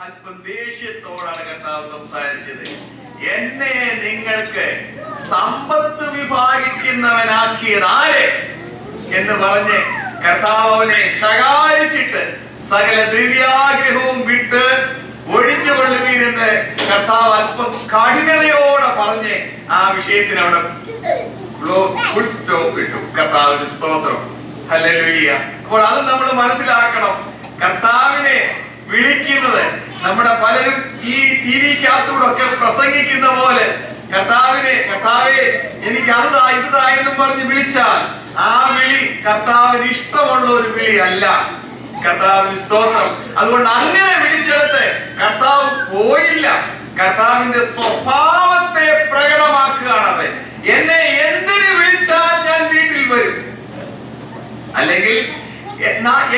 അല്പം ദേഷ്യത്തോടാണ് കർത്താവ് സംസാരിച്ചത്. എന്നെ നിങ്ങൾക്ക് സമ്പത്ത് വിഭാഗിക്കുന്നവനാക്കിയത് ആരെ എന്ന് പറഞ്ഞ് കർത്താവ് അവനെ ശകാരിച്ചിട്ട് സകല ദ്രവ്യാഗ്രഹവും വിട്ട് ഒഴിഞ്ഞുകൊള്ളുവീരെന്ന് കർത്താവ് അല്പം കഠിനതയോടെ പറഞ്ഞ് ആ വിഷയത്തിന് അവിടെ ഫുൾ സ്റ്റോപ്പ് ഇട്ടു. കർത്താവിന് സ്തോത്രം, ഹല്ലേലൂയ. അപ്പോൾ അത് നമ്മൾ മനസ്സിലാക്കണം. കർത്താവിനെ വിളിക്കുന്നത് നമ്മുടെ പലരും ഈ ടിവിക്കകത്തൂടെ ഒക്കെ പ്രസംഗിക്കുന്ന പോലെ കർത്താവെ എനിക്ക് അതുതാ ഇതുതാ എന്നും പറഞ്ഞ് വിളിച്ചാൽ ആ വിളി കർത്താവിന് ഇഷ്ടമുള്ള ഒരു വിളി അല്ല. കർത്താവിന് സ്തോത്രം. അതുകൊണ്ട് അങ്ങനെ വിളിച്ചെടുത്ത് കർത്താവ് പോയില്ല. കർത്താവിന്റെ സ്വഭാവത്തെ പ്രകടമാക്കുകയാണത്. എന്നെ എന്തിനു വിളിച്ചാൽ ഞാൻ വീട്ടിൽ വരും. അല്ലെങ്കിൽ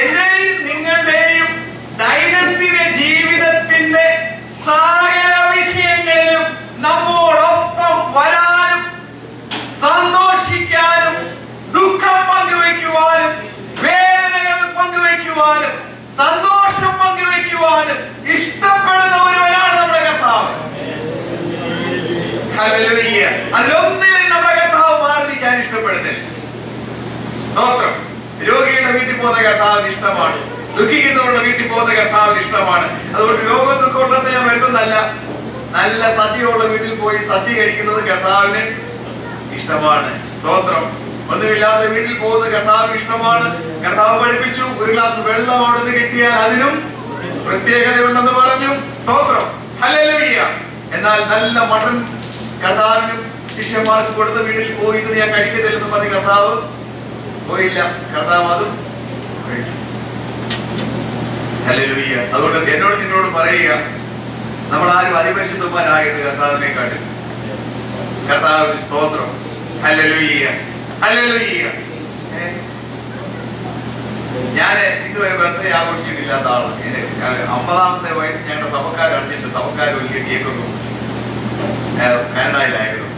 എന്റെയും നിങ്ങളുടെയും ദൈനംദിന ജീവിതത്തിന്റെ സകല വിഷയങ്ങളിലും നമ്മോടൊപ്പം വരാനും സന്തോഷിക്കാനും ദുഃഖം പങ്കുവയ്ക്കുവാനും വേദനകൾ പങ്കുവയ്ക്കുവാനും സന്തോഷം പങ്കുവയ്ക്കുവാനും ഇഷ്ടപ്പെടുന്ന ഒരുവനാണ് നമ്മുടെ കർത്താവ്. ഹല്ലേലൂയ. അതിലൊന്നിലും നമ്മുടെ കർത്താവ് മാറി നിൽക്കാൻ ഇഷ്ടപ്പെടുന്നില്ല. സ്തോത്രം. രോഗിയുടെ വീട്ടിൽ പോകുന്ന കർത്താവിന് ഇഷ്ടമാണ്. ദുഃഖിക്കുന്നവരുടെ വീട്ടിൽ പോകുന്ന കർത്താവിന് ഇഷ്ടമാണ്. അതുകൊണ്ട് രോഗവും ദുഃഖം ഉണ്ടെന്ന് ഞാൻ വരുന്നതല്ല. നല്ല സദ്യയുള്ള വീട്ടിൽ പോയി സദ്യ കഴിക്കുന്നത് കർത്താവിന് ഇഷ്ടമാണ്. സ്തോത്രം. ഒന്നുമില്ലാത്ത വീട്ടിൽ പോകുന്ന കർത്താവിന് ഇഷ്ടമാണ്. കർത്താവ് പഠിപ്പിച്ചു, ഒരു ഗ്ലാസ് വെള്ളം അവിടുന്ന് കിട്ടിയാൽ അതിനും പ്രത്യേകതയുണ്ടെന്ന് പറഞ്ഞു. സ്തോത്രം, ഹല്ലേലൂയ. എന്നാൽ നല്ല മട്ടൻ കർത്താവിനും ശിഷ്യന്മാർക്ക് കൊടുത്ത വീട്ടിൽ പോയി ഇത് ഞാൻ കഴിക്കത്തില്ലെന്ന് പറഞ്ഞ് കർത്താവ് പോയില്ല. കർത്താവ് അതും കഴിച്ചു. ഹല്ലേലൂയ. അതുകൊണ്ട് നിന്നോട് പറയുക, നമ്മൾ ആരും അതിപരിശുദ്ധന്മാരാകരുത് കർത്താവിനെക്കാട്ടിൽ. കർത്താവിന് സ്തോത്രം, ഹല്ലേലൂയ, ഹല്ലേലൂയ. ഞാൻ ഇതുവരെ ബർത്ത്ഡേ ആഘോഷിച്ചിട്ടില്ലാത്ത ആള്. 50ാമത്തെ വയസ്സ് ഞങ്ങളുടെ സഭക്കാർ അറിഞ്ഞിട്ട് സഭക്കാർ വലിയ കേക്കൊന്നും കാനഡയിലായിരുന്നു.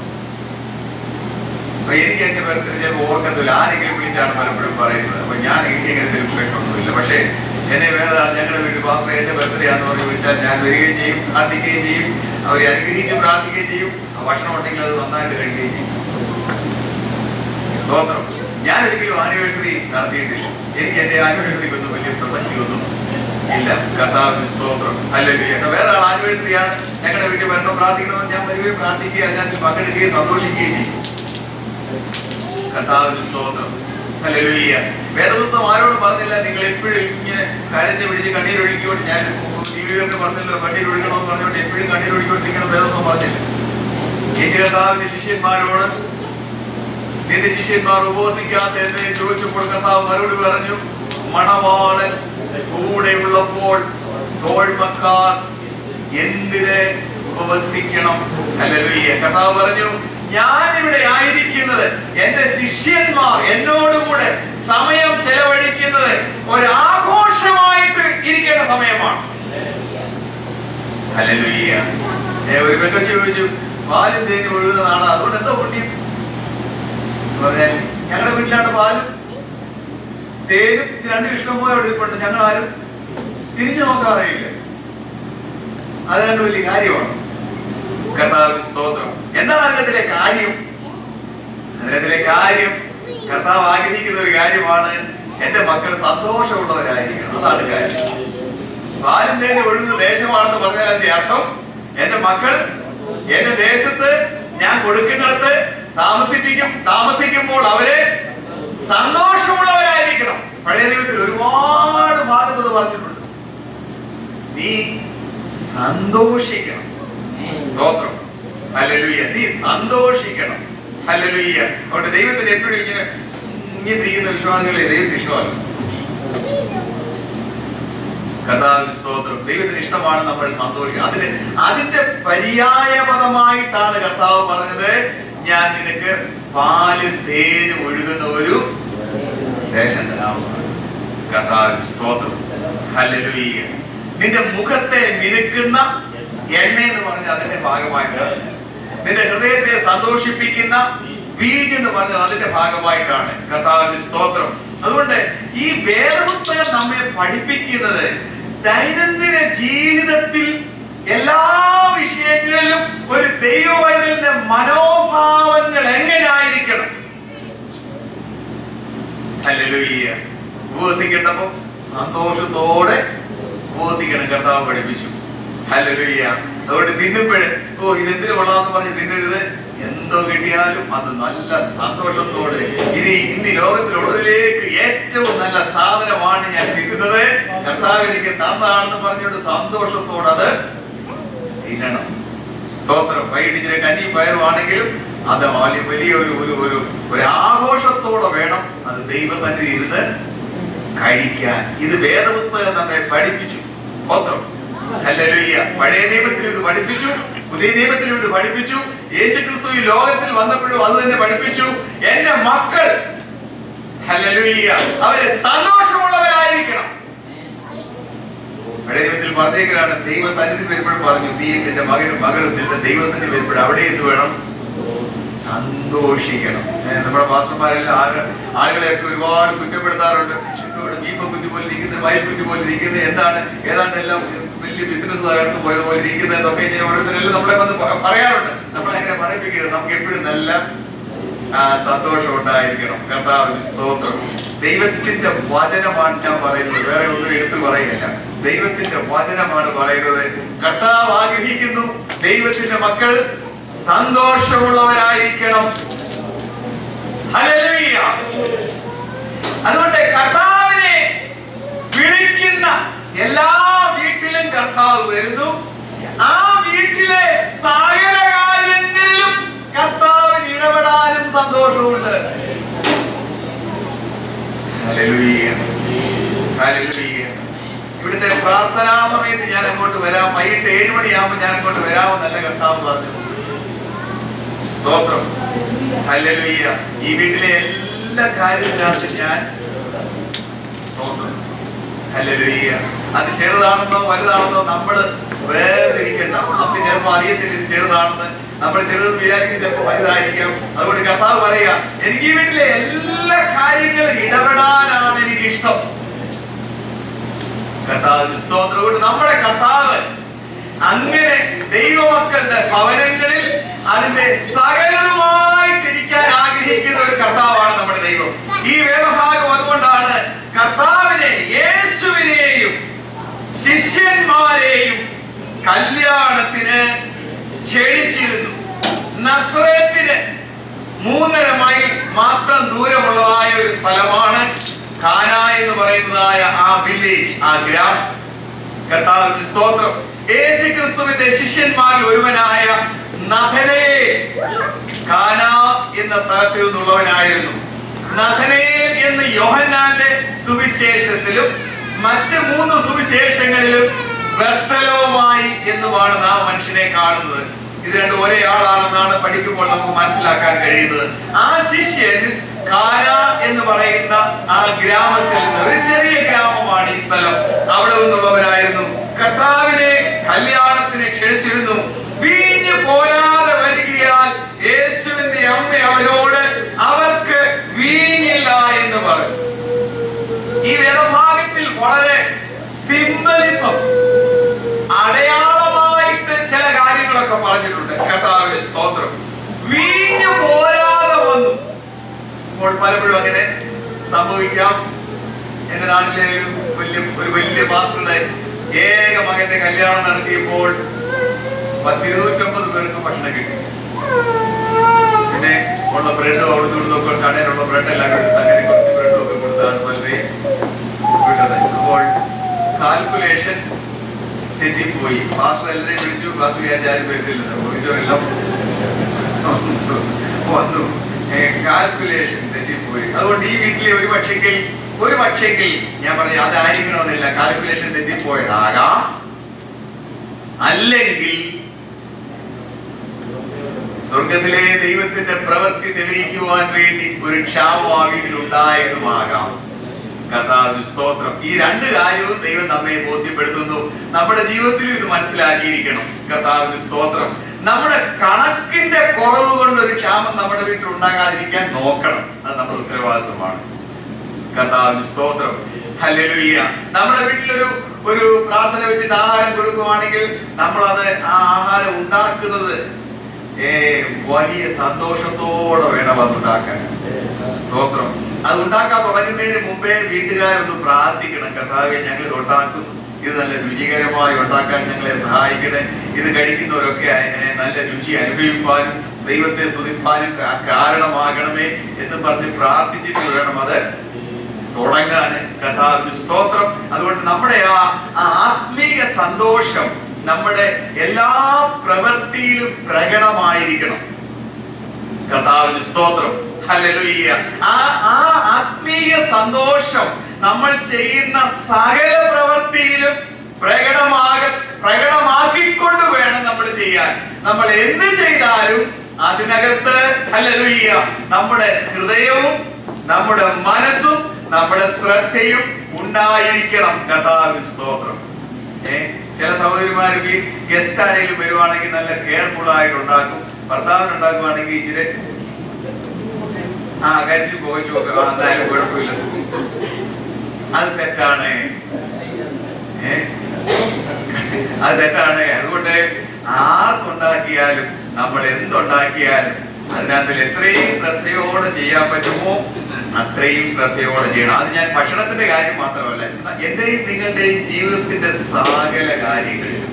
അപ്പൊ എനിക്ക് എന്റെ ബർത്ത്ഡേ ചിലപ്പോൾ ഓർക്കത്തില്ല. ആരെങ്കിലും വിളിച്ചാണ് പലപ്പോഴും പറയുന്നത്. അപ്പൊ ഞാൻ എനിക്ക് എങ്ങനെ സെലിബ്രേഷൻ ഒന്നുമില്ല. പക്ഷേ എന്നെ വേറെ ആൾ ഞങ്ങളുടെ വീട്ടിൽ പാസ്റ്റർ എന്റെ ബർത്ത്ഡേ ആണെന്ന് പറഞ്ഞ് വിളിച്ചാൽ ഞാൻ വരികയും ചെയ്യും, പ്രാർത്ഥിക്കുകയും ചെയ്യും, അവരെ അനുഗ്രഹിച്ച് പ്രാർത്ഥിക്കുകയും ചെയ്യും. ഭക്ഷണം ഉണ്ടെങ്കിൽ അത് നന്നായിട്ട് കഴിക്കുകയും ചെയ്യും. സ്തോത്രം. ഞാൻ ഒരിക്കലും ആനിവേഴ്സറി നടത്തിയിട്ടില്ല. എനിക്ക് എന്റെ ആനിവേഴ്സറിക്കൊന്നും വലിയ പ്രസക്തിയൊന്നും ഇല്ല. കർത്താവിന് സ്തോത്രം, ഹല്ലേലൂയ. വേറെ ആൾ ആനിവേഴ്സറിയാണ്, ഞങ്ങളുടെ വീട്ടിൽ വരണോ പ്രാർത്ഥിക്കണമെന്ന് ഞാൻ വരികയും പ്രാർത്ഥിക്കുകയും അതിനകത്ത് പങ്കെടുക്കുകയും സന്തോഷിക്കുകയും ചെയ്യും. കർത്താവിന് സ്തോത്രം, ഹല്ലേലൂയ. വേദപുസ്തകം ആരോടും പറഞ്ഞില്ല നിങ്ങൾ എപ്പോഴും ഇങ്ങനെ കരഞ്ഞ് പിടിച്ച് കണ്ണീരൊഴുക്കിക്കൊണ്ട്, ഞാൻ ന്യൂ ഇയറിന് പറഞ്ഞല്ലോ കണ്ണീരൊഴുക്കണമെന്ന് പറഞ്ഞുകൊണ്ട് എപ്പോഴും കണ്ണീരൊഴുക്കിക്കൊണ്ടിരിക്കണം വേദപുസ്തകം പറഞ്ഞില്ല. യേശു കർത്താവിന്റെ ശിഷ്യന്മാരോട് നിന്റെ ശിഷ്യന്മാർ ഉപവസിക്കാത്ത എന്ന് ചോദിച്ചപ്പോൾ കർത്താവ് മറുപടി പറഞ്ഞു, മണവാളൻ കൂടെ ഉള്ളപ്പോൾ തോഴ്മക്കാർ എന്തിനെ ഉപവസിക്കണം. ഹല്ലേലൂയ. കർത്താവ് പറഞ്ഞു, ഞാനിവിടെ ആയിരിക്കുന്നത് എന്റെ ശിഷ്യന്മാർ എന്നോടുകൂടെ സമയം ചെലവഴിക്കുന്നത് ഒരാഘോഷമായിട്ട് ഇരിക്കേണ്ട സമയമാണ്. ഹല്ലേലൂയ. ഒരു പെങ്കൊച്ചു ചോദിച്ചു, പാലും തേനും ഒഴുകുന്ന നാടാ, അതുകൊണ്ട് എന്താ പുണ്യം? ഞങ്ങളുടെ വീട്ടിലാണ് പാലും തേനും ഇത് രണ്ടും ഇഷ്ടം പോലെ അവിടെ ഇരിപ്പുണ്ട്. ഞങ്ങൾ ആരും തിരിഞ്ഞു നോക്കാറില്ല. അത് രണ്ട് വലിയ കാര്യമാണ്. കർത്താവിന് സ്തോത്രം. എന്താണ് അതിനകത്തിലെ കാര്യം? അതിനകത്തിലെ കാര്യം കർത്താവ് ആഗ്രഹിക്കുന്ന ഒരു കാര്യമാണ്, എന്റെ മക്കൾ സന്തോഷമുള്ളവരായിരിക്കണം. അതാണ് കാര്യം. പാലും തേനും ഒഴുകുന്ന ദേശമാണെന്ന് പറഞ്ഞാൽ അതിന്റെ അർത്ഥം എന്റെ മക്കൾ എന്റെ ദേശത്ത് ഞാൻ കൊടുക്കുന്നിടത്ത് താമസിക്കുമ്പോൾ അവരെ സന്തോഷമുള്ളവരായിരിക്കണം. പഴയ നിയമത്തിൽ ഒരുപാട് ഭാഗത്ത് പറഞ്ഞിട്ടുണ്ട്, നീ സന്തോഷിക്കണം. സ്തോത്രം, ഹല്ലേലൂയ. നീ സന്തോഷിക്കണം, ഹല്ലേലൂയ. അതുകൊണ്ട് ദൈവത്തിന് എപ്പോഴും ഇങ്ങനെ ഇരിക്കുന്ന വിശ്വാസികളെ ദൈവത്തിന് ഇഷ്ടമല്ല. കർത്താവിന് സ്തോത്രം. ദൈവത്തിന് ഇഷ്ടമാണ് നമ്മൾ സന്തോഷിക്കുക. അതിന്റെ പര്യായപദമായിട്ടാണ് കർത്താവ് പറഞ്ഞത്, ഞാൻ നിനക്ക് പാലും തേനും ഒഴുകുന്ന ഒരു ദേശം തരാവുന്നതാണ്. കർത്താവിന് സ്തോത്രം, ഹല്ലേലൂയ. നിന്റെ മുഖത്തെ മിനുക്കുന്ന എണ്ണ എന്ന് പറഞ്ഞാൽ അതിന്റെ ഭാഗമായിട്ടാണ്. നിന്റെ ഹൃദയത്തെ സന്തോഷിപ്പിക്കുന്ന വീഞ്ഞ് എന്ന് പറഞ്ഞത് അതിന്റെ ഭാഗമായിട്ടാണ്. കർത്താവിന് സ്തോത്രം. അതുകൊണ്ട് ഈ വേദപുസ്തകം നമ്മെ പഠിപ്പിക്കുന്നത് ദൈനംദിന ജീവിതത്തിൽ എല്ലാ വിഷയങ്ങളിലും ഒരു ദൈവവൈതലിന്റെ മനോഭാവങ്ങൾ എങ്ങനെയായിരിക്കണം? ഹല്ലേലൂയ. ഉപവസിക്കേണ്ടപ്പോ സന്തോഷത്തോടെ ഉപവസിക്കണം, കർത്താവ് പഠിപ്പിച്ചു. ഹല്ലേലൂയ. അതുകൊണ്ട് തിന്നുമ്പോഴേ ഇതെന്തിനു കൊള്ളാമെന്ന് പറഞ്ഞ് തിന്നരുത്. എന്തോ കിട്ടിയാലും അത് നല്ല സന്തോഷത്തോടെ, ഇന്ന് ലോകത്തിലുള്ളതിലേക്ക് ഏറ്റവും നല്ല സാധനമാണ് ഞാൻ തിന്നുന്നത്, കർത്താവ് എനിക്ക് തന്നതാണെന്ന് പറഞ്ഞുകൊണ്ട് സന്തോഷത്തോടെ അത് തിന്നണം. സ്തോത്രം. വൈകിട്ട് കഞ്ഞിയും പയറുമാണെങ്കിലും അത് വലിയ ഒരു ആഘോഷത്തോടെ വേണം അത് ദൈവസന്നിധി ഇരുന്ന് കഴിക്കാൻ. ഇത് വേദപുസ്തകം നമ്മെ പഠിപ്പിച്ചു. സ്തോത്രം. ഹല്ലേലൂയ. പഴയ നിയമത്തിലും ഇത് പഠിപ്പിച്ചു, പുതിയ നിയമത്തിലും ഇത് പഠിപ്പിച്ചു. യേശുക്രിസ്തു ഈ ലോകത്തിൽ വന്നപ്പോഴും അത് തന്നെ പഠിപ്പിച്ചു. എന്റെ മക്കൾ ഹല്ലേലൂയ അവര് സന്തോഷമുള്ളവരായിരിക്കണം. പഴയ നിയമത്തിൽ പറഞ്ഞേക്കാണ്, ദൈവസന്നിധി വരുമ്പോഴും പറഞ്ഞു, നീ നിന്റെ മകനും മകളും നിന്റെ ദൈവസന്നിധി വരുമ്പോഴും അവിടെ എന്ത് വേണം? സന്തോഷിക്കണം. നമ്മുടെ പാസ്റ്റർമാരെല്ലാം ആളുകളെയൊക്കെ ഒരുപാട് കുറ്റപ്പെടുത്താറുണ്ട്. ബീപ്പ കുഞ്ഞു പോലെ ഇരിക്കുന്നത്, വയൽ കുഞ്ഞു പോലെ ഇരിക്കുന്നത്, ഏതാണ്ട് എല്ലാം വലിയ ബിസിനസ് തകർന്നു പോയത് പോലെ ഇരിക്കുന്നത് എന്നൊക്കെ ഓരോരുത്തരെല്ലാം നമ്മളെ വന്ന് പറയാറുണ്ട്. നമ്മളെങ്ങനെ പറയിപ്പിക്കരുത്. നമുക്ക് എപ്പോഴും നല്ല സന്തോഷം ഉണ്ടായിരിക്കണം. കർത്താവിന് സ്തോത്രം. ദൈവത്തിന്റെ വചനമാണ് ഞാൻ പറയുന്നത്, വേറെ ഒന്നും എടുത്തു പറയുകയല്ല. ദൈവത്തിന്റെ വചനമാണ് പറയുന്നത്. കർത്താവ് ആഗ്രഹിക്കുന്നു ദൈവത്തിന്റെ മക്കൾ സന്തോഷമുള്ളവരായിരിക്കണം. ഹല്ലേലൂയ. അതുകൊണ്ട് കർത്താവിനെ വിളിക്കുന്ന എല്ലാ വീട്ടിലും കർത്താവ് വരുന്നു. ആ വീട്ടിലെ സകല കാര്യങ്ങളിലും കർത്താവിന് ഇടപെടാനും സന്തോഷമുണ്ട്. ഹല്ലേലൂയ. ഹല്ലേലൂയ. ഇവിടുത്തെ പ്രാർത്ഥനാ സമയത്ത് ഞാൻ അങ്ങോട്ട് വരാം, വൈകിട്ട് 7 മണിയാകുമ്പോൾ ഞാൻ അങ്ങോട്ട് വരാമെന്നല്ല കർത്താവ് പറഞ്ഞു. സ്തോത്രം. ഹല്ലേലൂയ. ഈ വീട്ടിലെ എല്ലാ കാര്യത്തിനകത്ത് ഞാൻ സ്തോത്രം. ഹല്ലേലൂയ. അത് ചെറുതാണെന്നോ വലുതാണെന്നോ നമ്മൾ വേർതിരിക്കണ്ട. നമുക്ക് ചിലപ്പോൾ അറിയത്തില്ല ഇത് ചെറുതാണെന്ന്. നമ്മൾ ചെറുതെന്ന് വിചാരിക്കും, ചിലപ്പോൾ വലുതായിരിക്കാം. അതുകൊണ്ട് കർത്താവ് പറയുക, എനിക്ക് ഈ വീട്ടിലെ എല്ലാ കാര്യങ്ങളും ഇടപെടാനാണ് എനിക്ക് ഇഷ്ടം. കർത്താവിന് സ്തോത്രം. കൊണ്ട് നമ്മുടെ കർത്താവ് അങ്ങനെ ദൈവമക്കളുടെ ഭവനങ്ങളിൽ അതിന്റെ സകലവുമായിട്ടിരിക്കാൻ ആഗ്രഹിക്കുന്ന ഒരു കർത്താവാണ് നമ്മുടെ ദൈവം. ഈ വേദഭാഗം അതുകൊണ്ടാണ് കർത്താവിനെ, യേശുവിനെയും ശിഷ്യന്മാരെയും കല്യാണത്തിന് ക്ഷണിച്ചിരുന്നു. നസ്രേത്തിന് 3.5 മൈൽ മാത്രം ദൂരമുള്ളതായ ഒരു സ്ഥലമാണ് കാന എന്ന് പറയുന്നതായ ആ വില്ലേജ്, ആ ഗ്രാമം. കർത്താവിന്റെ സ്തോത്രം. യേശുക്രിസ്തുവിന്റെ ശിഷ്യന്മാരിൽ ഒരുവനായ നഥനയേൽ കാന എന്ന സ്ഥലത്തിൽ നിന്നുള്ളവനായിരുന്നു. നഥനയേൽ എന്ന് യോഹന്നാന്റെ സുവിശേഷത്തിലും മറ്റ് 3 സുവിശേഷങ്ങളിലും ബർത്തലോമായി എന്നുമാണ് നാം മനുഷ്യനെ കാണുന്നത്. ഇത് രണ്ടും ഒരേ ആളാണെന്നാണ് പഠിക്കുമ്പോൾ നമുക്ക് മനസ്സിലാക്കാൻ കഴിയുന്നത്. ആ ശിഷ്യൻ കാന എന്ന് പറയുന്ന ആ ഗ്രാമത്തിൽ നിന്ന്, ഒരു ചെറിയ ഗ്രാമമാണ് ഈ സ്ഥലം, അവിടെ നിന്നുള്ളവരായിരുന്നു. കർത്താവിനെ കല്യാണത്തിന് ക്ഷണിച്ചിരുന്നു. വീഞ്ഞ് പോരാതെ വരികയാൽ യേശുവിന്റെ അമ്മ അവനോട് അവർക്ക് വീഞ്ഞില്ല എന്ന് പറഞ്ഞു. ഈ വേദഭാഗത്തിൽ വളരെ സിംബലിസം, അടയാളമായിട്ട് ചില കാര്യങ്ങളൊക്കെ പറഞ്ഞിട്ടുണ്ട്. കർത്താവിന്റെ സ്തോത്രം. വീഞ്ഞ് പോരാതെ വന്നു. ഇപ്പോൾ പലപ്പോഴും അങ്ങനെ സംഭവിക്കാം. എന്റെ നാട്ടിലെ ഒരു വലിയ പാസ്റ്ററുടെ ഏക മകന്റെ കല്യാണം നടത്തിയപ്പോൾ 250 പേർക്ക് ഭക്ഷണം കിട്ടി. പിന്നെ ഉള്ള ബ്രെഡും അവിടുന്ന് ഇവിടുന്നൊക്കെ കടയിലുള്ള ബ്രെഡെല്ലാം എടുത്ത് അങ്ങനെ കുറച്ച് ബ്രെഡും ഒക്കെ കൊടുത്താണ് പലരെയും വിട്ടത്. അപ്പോൾ കാൽക്കുലേഷൻ തെറ്റിപ്പോയി. പാസ്റ്റർ എല്ലാവരെയും വിളിച്ചു. പാസ്റ്റർ വിചാരിച്ചാലും വരുന്നില്ലെന്ന് വിളിച്ചവരെല്ലാം വന്നു. കാൽക്കുലേഷൻ തെറ്റിപ്പോയി. അതുകൊണ്ട് ഈ വീട്ടിലെ ഒരു പക്ഷെങ്കിൽ ഞാൻ പറഞ്ഞു അതായിരിക്കണമെന്നില്ല, കാൽക്കുലേഷൻ തെറ്റിപ്പോയതാകാം. അല്ലെങ്കിൽ സ്വർഗത്തിലെ ദൈവത്തിന്റെ പ്രവൃത്തി തെളിയിക്കുവാൻ വേണ്ടി ഒരു ക്ഷാമം ആ വീട്ടിലുണ്ടായതുമാകാം. കർത്താവിന് സ്തോത്രം. ഈ 2 കാര്യവും ദൈവം നമ്മെ ബോധ്യപ്പെടുത്തുന്നു. നമ്മുടെ ജീവിതത്തിലും ഇത് മനസ്സിലാക്കിയിരിക്കണം. കർത്താവിന് സ്തോത്രം. നമ്മുടെ കണക്കിന്റെ കുറവ് കൊണ്ട് ഒരു ക്ഷാമം നമ്മുടെ വീട്ടിൽ ഉണ്ടാകാതിരിക്കാൻ നോക്കണം. അത് നമ്മുടെ ഉത്തരവാദിത്വമാണ്. കർത്താവിന് സ്തോത്രം. ഹല്ലേലൂയ. നമ്മുടെ വീട്ടിലൊരു പ്രാർത്ഥന വെച്ചിട്ട് ആഹാരം കൊടുക്കുവാണെങ്കിൽ നമ്മളത് ആ ആഹാരം ഉണ്ടാക്കുന്നത് വലിയ സന്തോഷത്തോടെ വേണം അത് ഉണ്ടാക്കാൻ. സ്തോത്രം. അത് ഉണ്ടാക്കാൻ തുടങ്ങുന്നതിന് മുമ്പേ വീട്ടുകാരൊന്ന് പ്രാർത്ഥിക്കണം, കർത്താവേ ഞങ്ങൾ ഇത് ഉണ്ടാക്കുന്നു, ഇത് നല്ല രുചികരമായി ഉണ്ടാക്കാൻ ഞങ്ങളെ സഹായിക്കണേ, ഇത് കഴിക്കുന്നവരൊക്കെ നല്ല രുചി അനുഭവിപ്പാനും ദൈവത്തെ സ്തുതിപ്പാനും കാരണമാകണമേ എന്ന് പറഞ്ഞ് പ്രാർത്ഥിച്ചിട്ട് വേണം അത് തുടങ്ങാൻ. കർത്താവിന് സ്തോത്രം. അതുകൊണ്ട് നമ്മുടെ ആ ആത്മീയ സന്തോഷം നമ്മുടെ എല്ലാ പ്രവൃത്തിയിലും പ്രകടമായിരിക്കണം. കർത്താവിന് സ്തോത്രം. ഹല്ലേലൂയ. ആ ആത്മീയ സന്തോഷം നമ്മൾ ചെയ്യുന്ന സകല പ്രവൃത്തിയിലും പ്രകടമാക്കിക്കൊണ്ട് വേണം നമ്മൾ ചെയ്യാൻ. നമ്മൾ എന്ത് ചെയ്താലും അതിനകത്ത് ഹല്ലേലൂയ നമ്മുടെ ഹൃദയവും നമ്മുടെ മനസ്സും നമ്മുടെ ശ്രദ്ധയും ഉണ്ടായിരിക്കണം. കർത്താവിന് സ്തോത്രം. ചില സഹോദരിമാർക്ക് ഗസ്റ്റ് ആരെങ്കിലും വരുവാണെങ്കിൽ നല്ല കെയർഫുൾ ആയിട്ട് ഉണ്ടാക്കും. ഭർത്താവിന് ഉണ്ടാക്കുവാണെങ്കിൽ ഇച്ചിരി കരിച്ചു പോയിച്ചു എന്തായാലും കുഴപ്പമില്ല. അത് തെറ്റാണ്, അത് തെറ്റാണ്. അതുകൊണ്ട് ആർക്കുണ്ടാക്കിയാലും നമ്മൾ എന്തുണ്ടാക്കിയാലും അതിനകത്തിൽ എത്രയും ശ്രദ്ധയോടെ ചെയ്യാൻ പറ്റുമോ അത്രയും ശ്രദ്ധയോടെ ചെയ്യണം. അത് ഞാൻ ഭക്ഷണത്തിന്റെ കാര്യം മാത്രമല്ല, എന്റെയും നിങ്ങളുടെയും ജീവിതത്തിന്റെ സകല കാര്യങ്ങളിലും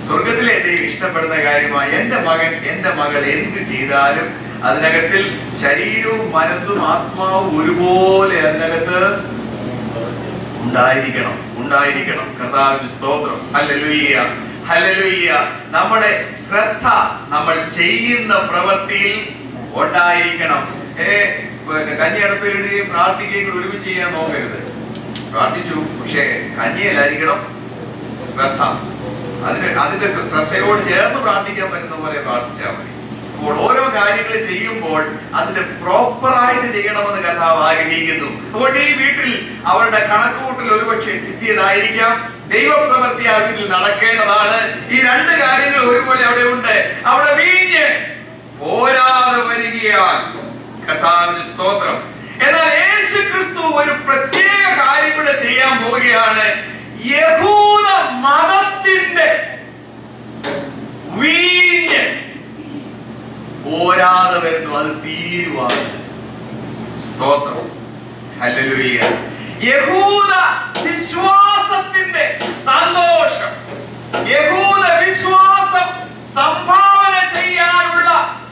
സ്വർഗത്തിലെ ദൈവം ഇഷ്ടപ്പെടുന്ന കാര്യമായി എന്റെ മകൻ എന്റെ മകൾ എന്ത് ചെയ്താലും അതിനകത്തിൽ ശരീരവും മനസ്സും ആത്മാവും ഒരുപോലെ അതിനകത്ത് ഉണ്ടായിരിക്കണം. കർത്താവിന് സ്തോത്രം. Hallelujah, hallelujah. നമ്മുടെ ശ്രദ്ധ നമ്മൾ ചെയ്യുന്ന പ്രവൃത്തിയിൽ ഉണ്ടായിരിക്കണം. കഞ്ഞിയടപ്പിലിടുകയും പ്രാർത്ഥിക്കുകയും കൂടി ഒരുമിച്ച് ചെയ്യാൻ നോക്കരുത്. പ്രാർത്ഥിച്ചു, പക്ഷേ കഞ്ഞിയിലായിരിക്കണം ശ്രദ്ധ. അതിന്റെ ശ്രദ്ധയോട് ചേർന്ന് പ്രാർത്ഥിക്കാൻ പറ്റുന്ന പോലെ പ്രാർത്ഥിച്ചാൽ മതി. അപ്പോൾ ഓരോ കാര്യങ്ങൾ ചെയ്യുമ്പോൾ അതിന്റെ പ്രോപ്പറായിട്ട് ചെയ്യണമെന്ന് കർത്താവ് ആഗ്രഹിക്കുന്നു. അതുകൊണ്ട് ഈ വീട്ടിൽ അവരുടെ കണക്കുകൂട്ടൽ ഒരുപക്ഷെ തെറ്റിയതായിരിക്കാം. ദൈവപ്രവൃത്തി ആ വീട്ടിൽ നടക്കേണ്ടതാണ്. ഈ രണ്ട് കാര്യങ്ങൾ ഒരുപോലെ അവിടെ ഉണ്ട്. അവിടെ വീഞ്ഞ് പോരാതെ വരികയാൽ കർത്താവിന് സ്തോത്രം. എന്നാൽ യേശു ക്രിസ്തു ഒരു പ്രത്യേക കാര്യം കൂടെ ചെയ്യാൻ പോവുകയാണ്. യഹൂദ മതത്തിന്റെ വീഞ്ഞ് പോരാതെ വരുന്നു, അത് തീരുവാണ്. സ്തോത്രം. ഹല്ലേലൂയ. യഹൂദ വിശ്വാസത്തിന്റെ സന്തോഷം, യഹൂദ വിശ്വാസം സംഭാവന ചെയ്യാനുള്ള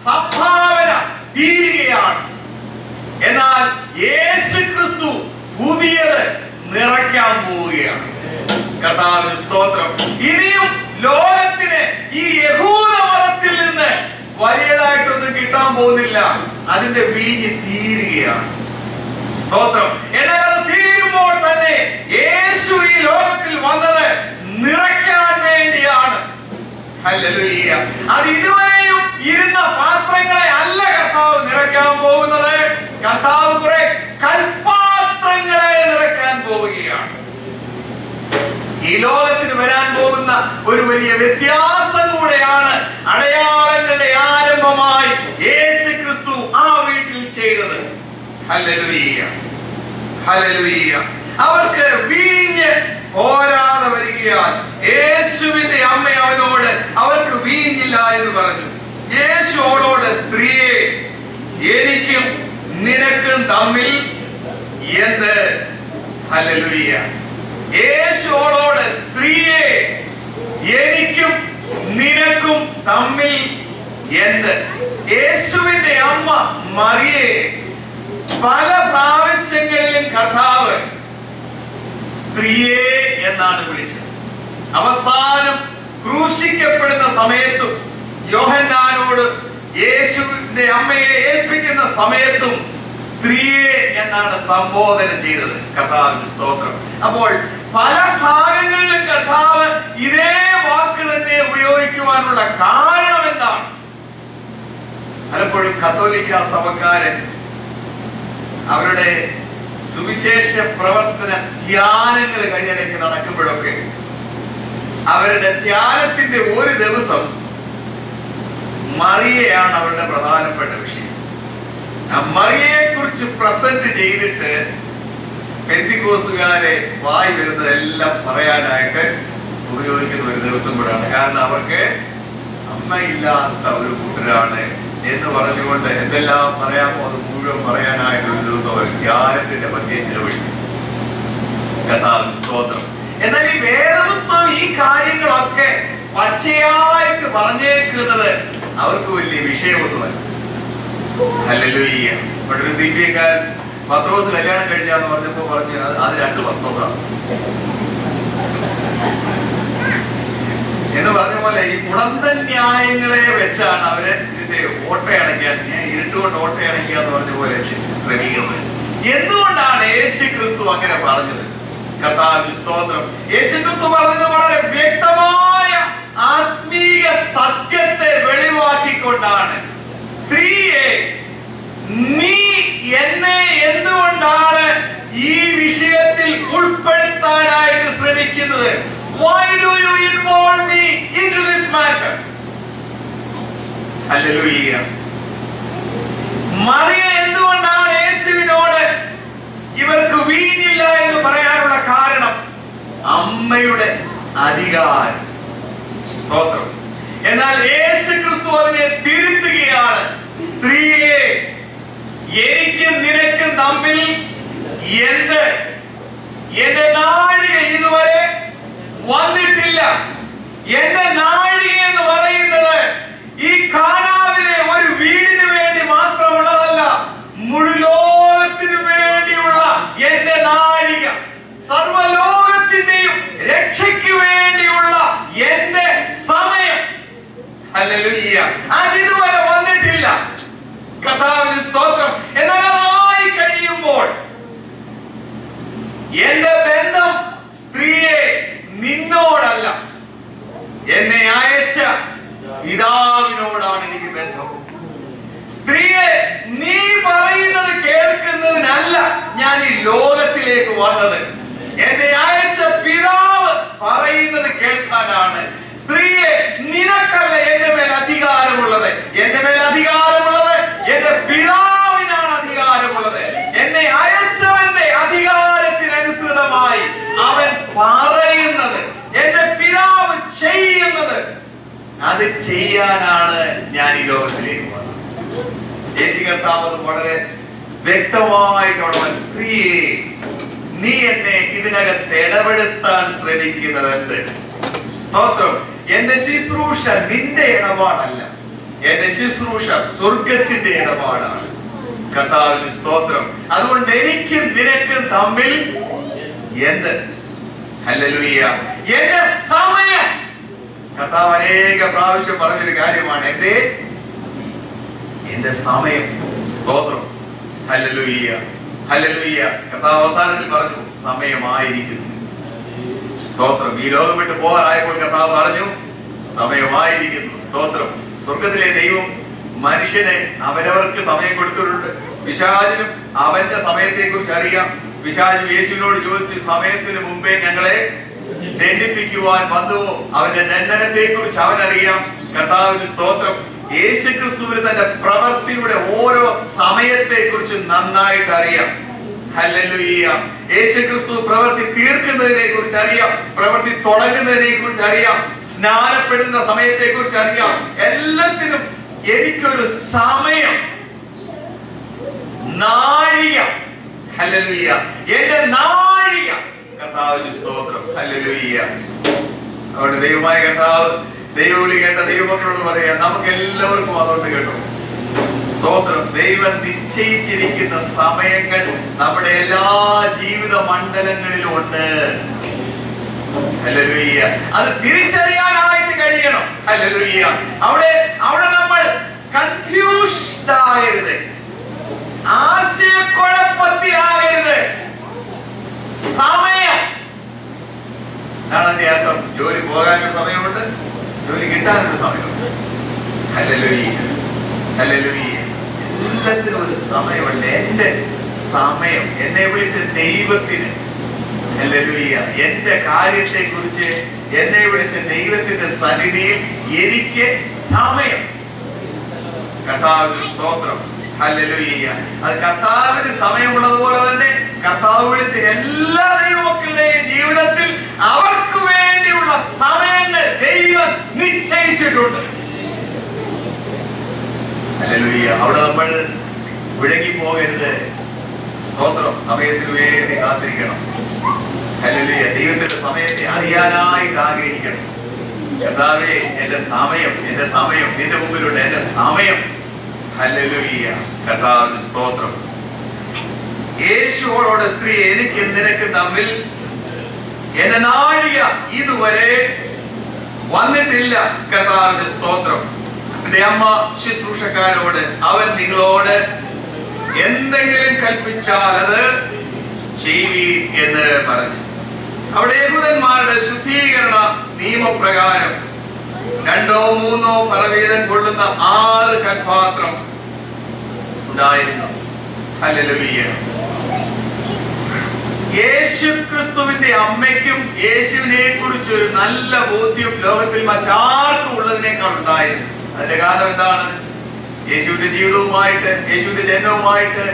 സംഭാവന തീരുകയാണ്. എന്നാൽ യേശു ക്രിസ്തു പുതിയത് നിറയ്ക്കാൻ പോവുകയാണ്. കർത്താവിന് സ്തോത്രം. ഇനിയും ലോകത്തിന് ഈ യഹൂദ മതത്തിൽ നിന്ന് വലിയതായിട്ടൊന്നും കിട്ടാൻ പോകുന്നില്ല. അതിന്റെ വീഞ്ഞ് തീരുകയാണ്. സ്തോത്രം. എന്നാൽ അത് തീരുമ്പോൾ തന്നെ യേശു ഈ ലോകത്തിൽ വന്നത് നിറയ്ക്കാൻ വേണ്ടിയാണ്. ഹല്ലേലൂയ. അത് ഇതുവരെയും ഇരുന്ന പാത്രങ്ങളെ അല്ല കർത്താവ് നിറയ്ക്കാൻ പോകുന്നത്. കർത്താവ് കുറെ കൽപാത്രങ്ങളെ നിറയ്ക്കാൻ പോവുകയാണ്. ഈ ലോകത്തിന് വരാൻ പോകുന്ന ഒരു വലിയ വ്യത്യാസം കൂടെയാണ് അടയാളങ്ങളുടെ ആരംഭമായി യേശു ക്രിസ്തു ആ വീട്ടിൽ ചെയ്തത്. Hallelujah, hallelujah. അവർക്ക് വീഞ്ഞ് പോരാതെ വരികയാൽ യേശുവിന്റെ അമ്മ അവനോട് അവർക്ക് വീഞ്ഞില്ല എന്ന് പറഞ്ഞു. യേശു അവളോട്, സ്ത്രീയെ, എനിക്കും നിനക്കും തമ്മിൽ എന്ത്? ഹല്ലേലൂയ. യേശുവോട്, സ്ത്രീയെ, എനിക്കും നിനക്കും തമ്മിൽ എന്ത്? യേശുവിന്റെ അമ്മ മറിയെ പല പ്രാവശ്യങ്ങളിലും കർത്താവ് സ്ത്രീയെ എന്നാണ് വിളിച്ചത്. അവസാനം ക്രൂശിക്കപ്പെടുന്ന സമയത്തും യോഹന്നാനോട് യേശുവിന്റെ അമ്മയെ ഏൽപ്പിക്കുന്ന സമയത്തും സ്ത്രീയെ എന്നാണ് സംബോധന ചെയ്തത്. കർത്താവിന്റെ സ്തോത്രം. അപ്പോൾ പല ഭാഗങ്ങളിലും കർത്താവ് ഇതേ വാക്ക് തന്നെ ഉപയോഗിക്കുവാനുള്ള കാരണം എന്താണ്? പലപ്പോഴും കത്തോലിക്ക സഭക്കാരൻ അവരുടെ സുവിശേഷ പ്രവർത്തന ധ്യാനങ്ങൾ കഴിഞ്ഞിടയ്ക്ക് നടക്കുമ്പോഴൊക്കെ അവരുടെ ധ്യാനത്തിന്റെ ഒരു ദിവസം മറിയയാണ് അവരുടെ പ്രധാനപ്പെട്ട വിഷയം. മറിയയെ കുറിച്ച് പ്രസന്റ് ചെയ്തിട്ട് പെന്തിക്കോസുകാരെ വായി വരുന്നതെല്ലാം പറയാനായിട്ട് ഉപയോഗിക്കുന്ന ഒരു ദിവസം കൂടാണ്. കാരണം അവർക്ക് അമ്മയില്ലാത്ത ഒരു കൂട്ടരാണ് എന്ന് പറഞ്ഞുകൊണ്ട് എന്തെല്ലാം പറയാമോ അത് മുഴുവൻ പറയാനായിട്ട് ഒരു ദിവസം അവർ ധ്യാനത്തിന്റെ മധ്യേ ചെലവഴിക്കും. കർത്താവിന് സ്തോത്രം. എന്നാൽ ഈ വേദപുസ്തകം ഈ കാര്യങ്ങളൊക്കെ പച്ചയായിട്ട് പറഞ്ഞേക്കുന്നത് അവർക്ക് വലിയ വിഷയമൊന്നുമല്ല. ഹല്ലേലൂയ. ഒരു CBA-കാരൻ പത്രോസ് കല്യാണം കഴിച്ചാന്ന് പറഞ്ഞപ്പോ പറഞ്ഞു അത് 2 പത്രോസാണ് എന്ന് പറഞ്ഞ പോലെ ഈ മുടന്തൻ ന്യായങ്ങളെ വെച്ചാണ് അവര് ഇതിന്റെ ഓട്ടയടയ്ക്കാൻ, ഇരുട്ടുകൊണ്ട് ഓട്ടയടയ്ക്കുക എന്ന് പറഞ്ഞ പോലെ ശ്രമിക്കുന്നത്. എന്തുകൊണ്ടാണ് യേശു ക്രിസ്തു അങ്ങനെ പറഞ്ഞത്? കർത്താവിന് സ്തോത്രം. യേശു ക്രിസ്തു പറഞ്ഞത് വളരെ വ്യക്തമായ ആത്മീയ സത്യത്തെ വെളിവാക്കിക്കൊണ്ടാണ്. സ്ത്രീയെ, നീ എന്നെ എന്തുകൊണ്ടാണ് ഈ വിഷയത്തിൽ ഉൾപ്പെടുത്താനായിട്ട് ശ്രമിക്കുന്നത്? Why do you involve me into this matter? Hallelujah. Mariya എന്തുകൊണ്ടാണ് യേശുവിനോട് ഇവർക്ക് വീഞ്ഞില്ല എന്ന് പറയാനുള്ള കാരണം? അമ്മയുടെ അധികാരം. സ്തോത്രം. എന്നാൽ യേശു ക്രിസ്തു അതിനെ തിരുത്തുകയാണ്. സ്ത്രീയെ, എനിക്കും നിനക്കും തമ്മിൽ എന്ത്? എന്റെ നാഴിക ഇതുവരെ വന്നിട്ടില്ല. എന്റെ നാഴിക എന്ന് പറയുന്നത് ഈ കാനാവിലെ ഒരു വീടിന് വേണ്ടി മാത്രമുള്ളതല്ല, മുഴുലോകത്തിനു വേണ്ടിയുള്ള എന്റെ നാഴിക, സർവലോകത്തിന്റെയും രക്ഷയ്ക്ക് വേണ്ടിയുള്ള എന്റെ സമയം. ഹല്ലേലൂയ. അതിതുവരെ വന്നിട്ടില്ല. കർത്താവിന് സ്തോത്രം. എന്നാൽ അതായി കഴിയുമ്പോൾ എന്റെ ബന്ധം സ്ത്രീയെ നിന്നോടല്ല, എന്നെ അയച്ച പിതാവിനോടാണ് എനിക്ക് ബന്ധം. സ്ത്രീയെ, നീ പറയുന്നത് കേൾക്കുന്നതിനല്ല ഞാൻ ഈ ലോകത്തിലേക്ക് വന്നത്, എന്നെ അയച്ച പിതാവ് പറയുന്നത് കേൾക്കാനാണ്. സ്ത്രീയെ, നിനക്കല്ല എന്റെ മേൽ അധികാരമുള്ളത്, എന്റെ മേൽ അധികാരമുള്ളത് എന്റെ പിതാവിനാണ് അധികാരമുള്ളത്. എന്നെ അയച്ചവന്റെ അധികാരത്തിനനുസൃതമായി അവൻ പറയുന്നത്, എന്റെ പിതാവ് ചെയ്യുന്നത്, അത് ചെയ്യാനാണ് ഞാൻ ഈ ലോകത്തിലേക്ക് വന്നത്. യേശു കർത്താവ് അത് വളരെ വ്യക്തമായിട്ടാണ്, സ്ത്രീയെ, നീ എന്നെ ഇതിനകത്ത് ഇടപെടുത്താൻ ശ്രമിക്കുന്നത് എന്ത്? സ്തോത്രം. എന്റെ ശുശ്രൂഷ നിന്റെ ഇടപാടല്ല, എന്റെ ശുശ്രൂഷ സ്വർഗത്തിന്റെ ഇടപാടാണ്. കർത്താവിന് സ്തോത്രം. അതുകൊണ്ട് എനിക്കും നിനക്കും തമ്മിൽ എന്ത്? ഹല്ലേലൂയ. എന്റെ സമയം. കർത്താവ് അനേക പ്രാവശ്യം പറഞ്ഞൊരു കാര്യമാണ്, എന്റെ സമയം. സ്തോത്രം. Hallelujah, hallelujah. കർത്താവ് അവസാനത്തിൽ പറഞ്ഞു, സമയമായിരിക്കുന്നു. സ്തോത്രം. ഈ ലോകം വിട്ട് പോകാനായപ്പോൾ കർത്താവ് പറഞ്ഞു, സമയമായിരിക്കുന്നു. സ്തോത്രം. സ്വർഗത്തിലെ ദൈവം മനുഷ്യനെ അവരവർക്ക് സമയം കൊടുത്തിട്ടുണ്ട്. പിശാചിനും അവന്റെ സമയത്തെ കുറിച്ച് അറിയാം. പിശാച് യേശുവിനോട് ചോദിച്ചു, സമയത്തിന് മുമ്പേ ഞങ്ങളെ ദണ്ഡിപ്പിക്കുവാൻ വന്നുവോ? അവന്റെ ദണ്ഡനത്തെ കുറിച്ച് അവനറിയാം. കർത്താവിന് സ്തോത്രം. യേശു ക്രിസ്തുവിന് തന്റെ പ്രവൃത്തിയുടെ ഓരോ സമയത്തെ കുറിച്ച് നന്നായിട്ട് അറിയാം. ഹല്ലേലൂയ. യേശു ക്രിസ്തു പ്രവൃത്തി തീർക്കുന്നതിനെ കുറിച്ച് അറിയാം, പ്രവൃത്തി തുടങ്ങുന്നതിനെ കുറിച്ച് അറിയാം, സ്നാനപ്പെടുന്ന സമയത്തെ കുറിച്ച് അറിയാം. എല്ലാത്തിനും എനിക്കൊരു സമയം, നാഴിക. ഹല്ലേലൂയ. എന്റെ നാഴിക. കർത്താവിന് സ്തോത്രം. ഹല്ലേലൂയ. അവിടെ ദൈവമായ കർത്താവ് ദൈവവിളി കേട്ട ദൈവമക്കളോട് പറയാം, നമുക്ക് എല്ലാവർക്കും അതുകൊണ്ട് കേട്ടോ. സ്തോത്രം. ദൈവം നിശ്ചയിച്ചിരിക്കുന്ന സമയങ്ങൾ നമ്മുടെ എല്ലാ ജീവിത മണ്ഡലങ്ങളിലും ഉണ്ട്. ഹല്ലേലൂയ. അത് തിരിച്ചറിയാനായിട്ട് കഴിയണം. ഹല്ലേലൂയ. അവിടെ നമ്മൾ കൺഫ്യൂസ്ഡ് ആകരുത്, ആശയക്കുഴപ്പത്തിലാകരുത്. സമയം എന്താണ് അതിന്റെ അർത്ഥം? ജോലി പോകാനൊരു സമയമുണ്ട്, ജോലി കിട്ടാനൊരു സമയമുണ്ട്. Hallelujah, hallelujah. എല്ലാത്തിനും ഒരു സമയമുണ്ട്. എന്റെ സമയം, എന്നെ വിളിച്ച ദൈവത്തിന്, ഹല്ലേലൂയ, എന്റെ കാര്യത്തെ കുറിച്ച് എന്നെ വിളിച്ച ദൈവത്തിന്റെ സന്നിധിയിൽ എനിക്ക് സമയം. കർത്താവിന് സ്തോത്രം. ഹല്ലേലൂയ. അത് കർത്താവിന് സമയമുള്ളതുപോലെ തന്നെ കർത്താവ് വിളിച്ച് എല്ലാ ദൈവമക്കളുടെയും ജീവിതത്തിൽ അവർക്ക് വേണ്ടിയുള്ള സമയങ്ങൾ ദൈവം നിശ്ചയിച്ചിട്ടുണ്ട്. ഹല്ലേലൂയ. അവിടെ നമ്മൾ മുഴങ്ങി പോകരുത്. സ്തോത്രം. സമയത്തിന് വേണ്ടി കാത്തിരിക്കണം. ഹല്ലേലൂയ. ദൈവത്തിന്റെ സമയത്തെ അറിയാനായിട്ട് ആഗ്രഹിക്കണം. കർത്താവേ, എന്റെ സമയം നിന്റെ മുമ്പിലുണ്ട്. എന്റെ സമയം. ഹല്ലേലൂയ. കർത്താവിന് സ്തോത്രം. യേശുവോട് സ്ത്രീ, എനിക്ക് നിനക്ക് തമ്മിൽ എന്റെ നാഴിക ഇതുവരെ വന്നിട്ടില്ല. കർത്താവിന് സ്തോത്രം. എന്റെ അമ്മ ശുശ്രൂഷക്കാരോട്, അവൻ നിങ്ങളോട് എന്തെങ്കിലും കൽപ്പിച്ചാൽ അത് ചെയ്യുവീൻ എന്ന് പറഞ്ഞു. അവിടെ യഹൂദന്മാരുടെ ശുദ്ധീകരണ നിയമപ്രകാരം 2 or 3 പറവീതം കൊള്ളുന്ന 6 കൽപാത്രം ഉണ്ടായിരുന്നു. ഹല്ലേലൂയ. യേശു ക്രിസ്തുവിന്റെ അമ്മയ്ക്കും യേശുവിനെ കുറിച്ച് ഒരു നല്ല ബോധ്യം ലോകത്തിൽ മറ്റാർക്കും ഉള്ളതിനേക്കാൾ ഉണ്ടായിരുന്നു. അതിന്റെ കാരണം എന്താണ്? യേശുവിന്റെ ജീവിതവുമായിട്ട്, യേശുവിന്റെ ജനനവുമായിട്ട്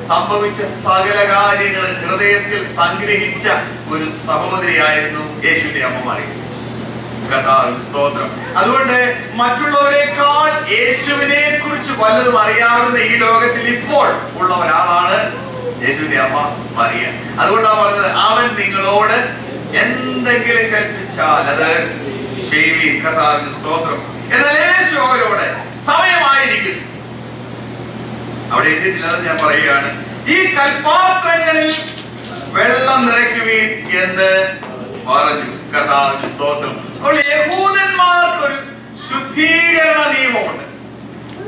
സംഭവിച്ച സകല കാര്യങ്ങൾ ഹൃദയത്തിൽ സംഗ്രഹിച്ച ഒരു സഹോദരിയായിരുന്നു യേശുവിന്റെ അമ്മ മറിയം. കർത്താവിന് സ്തോത്രം. അതുകൊണ്ട് മറ്റുള്ളവരെക്കാൾ യേശുവിനെ കുറിച്ച് വല്ലതും അറിയാവുന്ന ഈ ലോകത്തിൽ ഇപ്പോൾ ഉള്ള ഒരാളാണ് യേശുവിന്റെ അമ്മ മറിയം. അതുകൊണ്ടാണ് പറഞ്ഞത്, അവൻ നിങ്ങളോട് എന്തെങ്കിലും കൽപ്പിച്ചാൽ അത് ചെയ്യുവീൻ. കർത്താവിന് സ്തോത്രം. എന്നാൽ യേശു അവരോട് സമയമായിരിക്കുന്നു. അവിടെ എഴുതിയിട്ടില്ലെന്ന് ഞാൻ പറയുകയാണ്. ഈ കൽപാത്രങ്ങളിൽ വെള്ളം നിറയ്ക്കുവീൻ എന്ന് പറഞ്ഞു. കർത്താവിന് സ്തോത്രം. അപ്പോൾ യഹൂദന്മാർക്കൊരു ശുദ്ധീകരണ നിയമമുണ്ട്.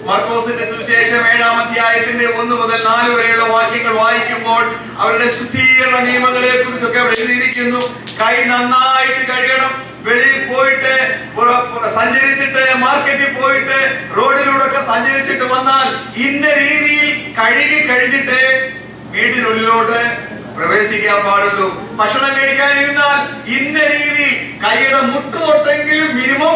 മർക്കോസിന്റെ സുവിശേഷം 7-ാം അധ്യായത്തിന്റെ 1 മുതൽ 4 വരെയുള്ള വാക്യങ്ങൾ വായിക്കുമ്പോൾ അവരുടെ ശുദ്ധീകരണ നിയമങ്ങളെ കുറിച്ചൊക്കെ അവിടെ എഴുതിയിരിക്കുന്നു. കൈ നന്നായിട്ട് കഴുകണം. വെളിയിൽ പോയിട്ട് സഞ്ചരിച്ചിട്ട്, മാർക്കറ്റിൽ പോയിട്ട്, റോഡിലൂടെ ഒക്കെ സഞ്ചരിച്ചിട്ട് വന്നാൽ ഇന്ന രീതിയിൽ കഴുകി കഴിഞ്ഞിട്ട് വീടിനുള്ളിലോട്ട് പ്രവേശിക്കാൻ പാടുള്ളൂ. ഭക്ഷണം കഴിക്കാനിരുന്നാൽ ഇന്ന രീതിയിൽ കൈയുടെ മുട്ട് തൊട്ടെങ്കിലും മിനിമം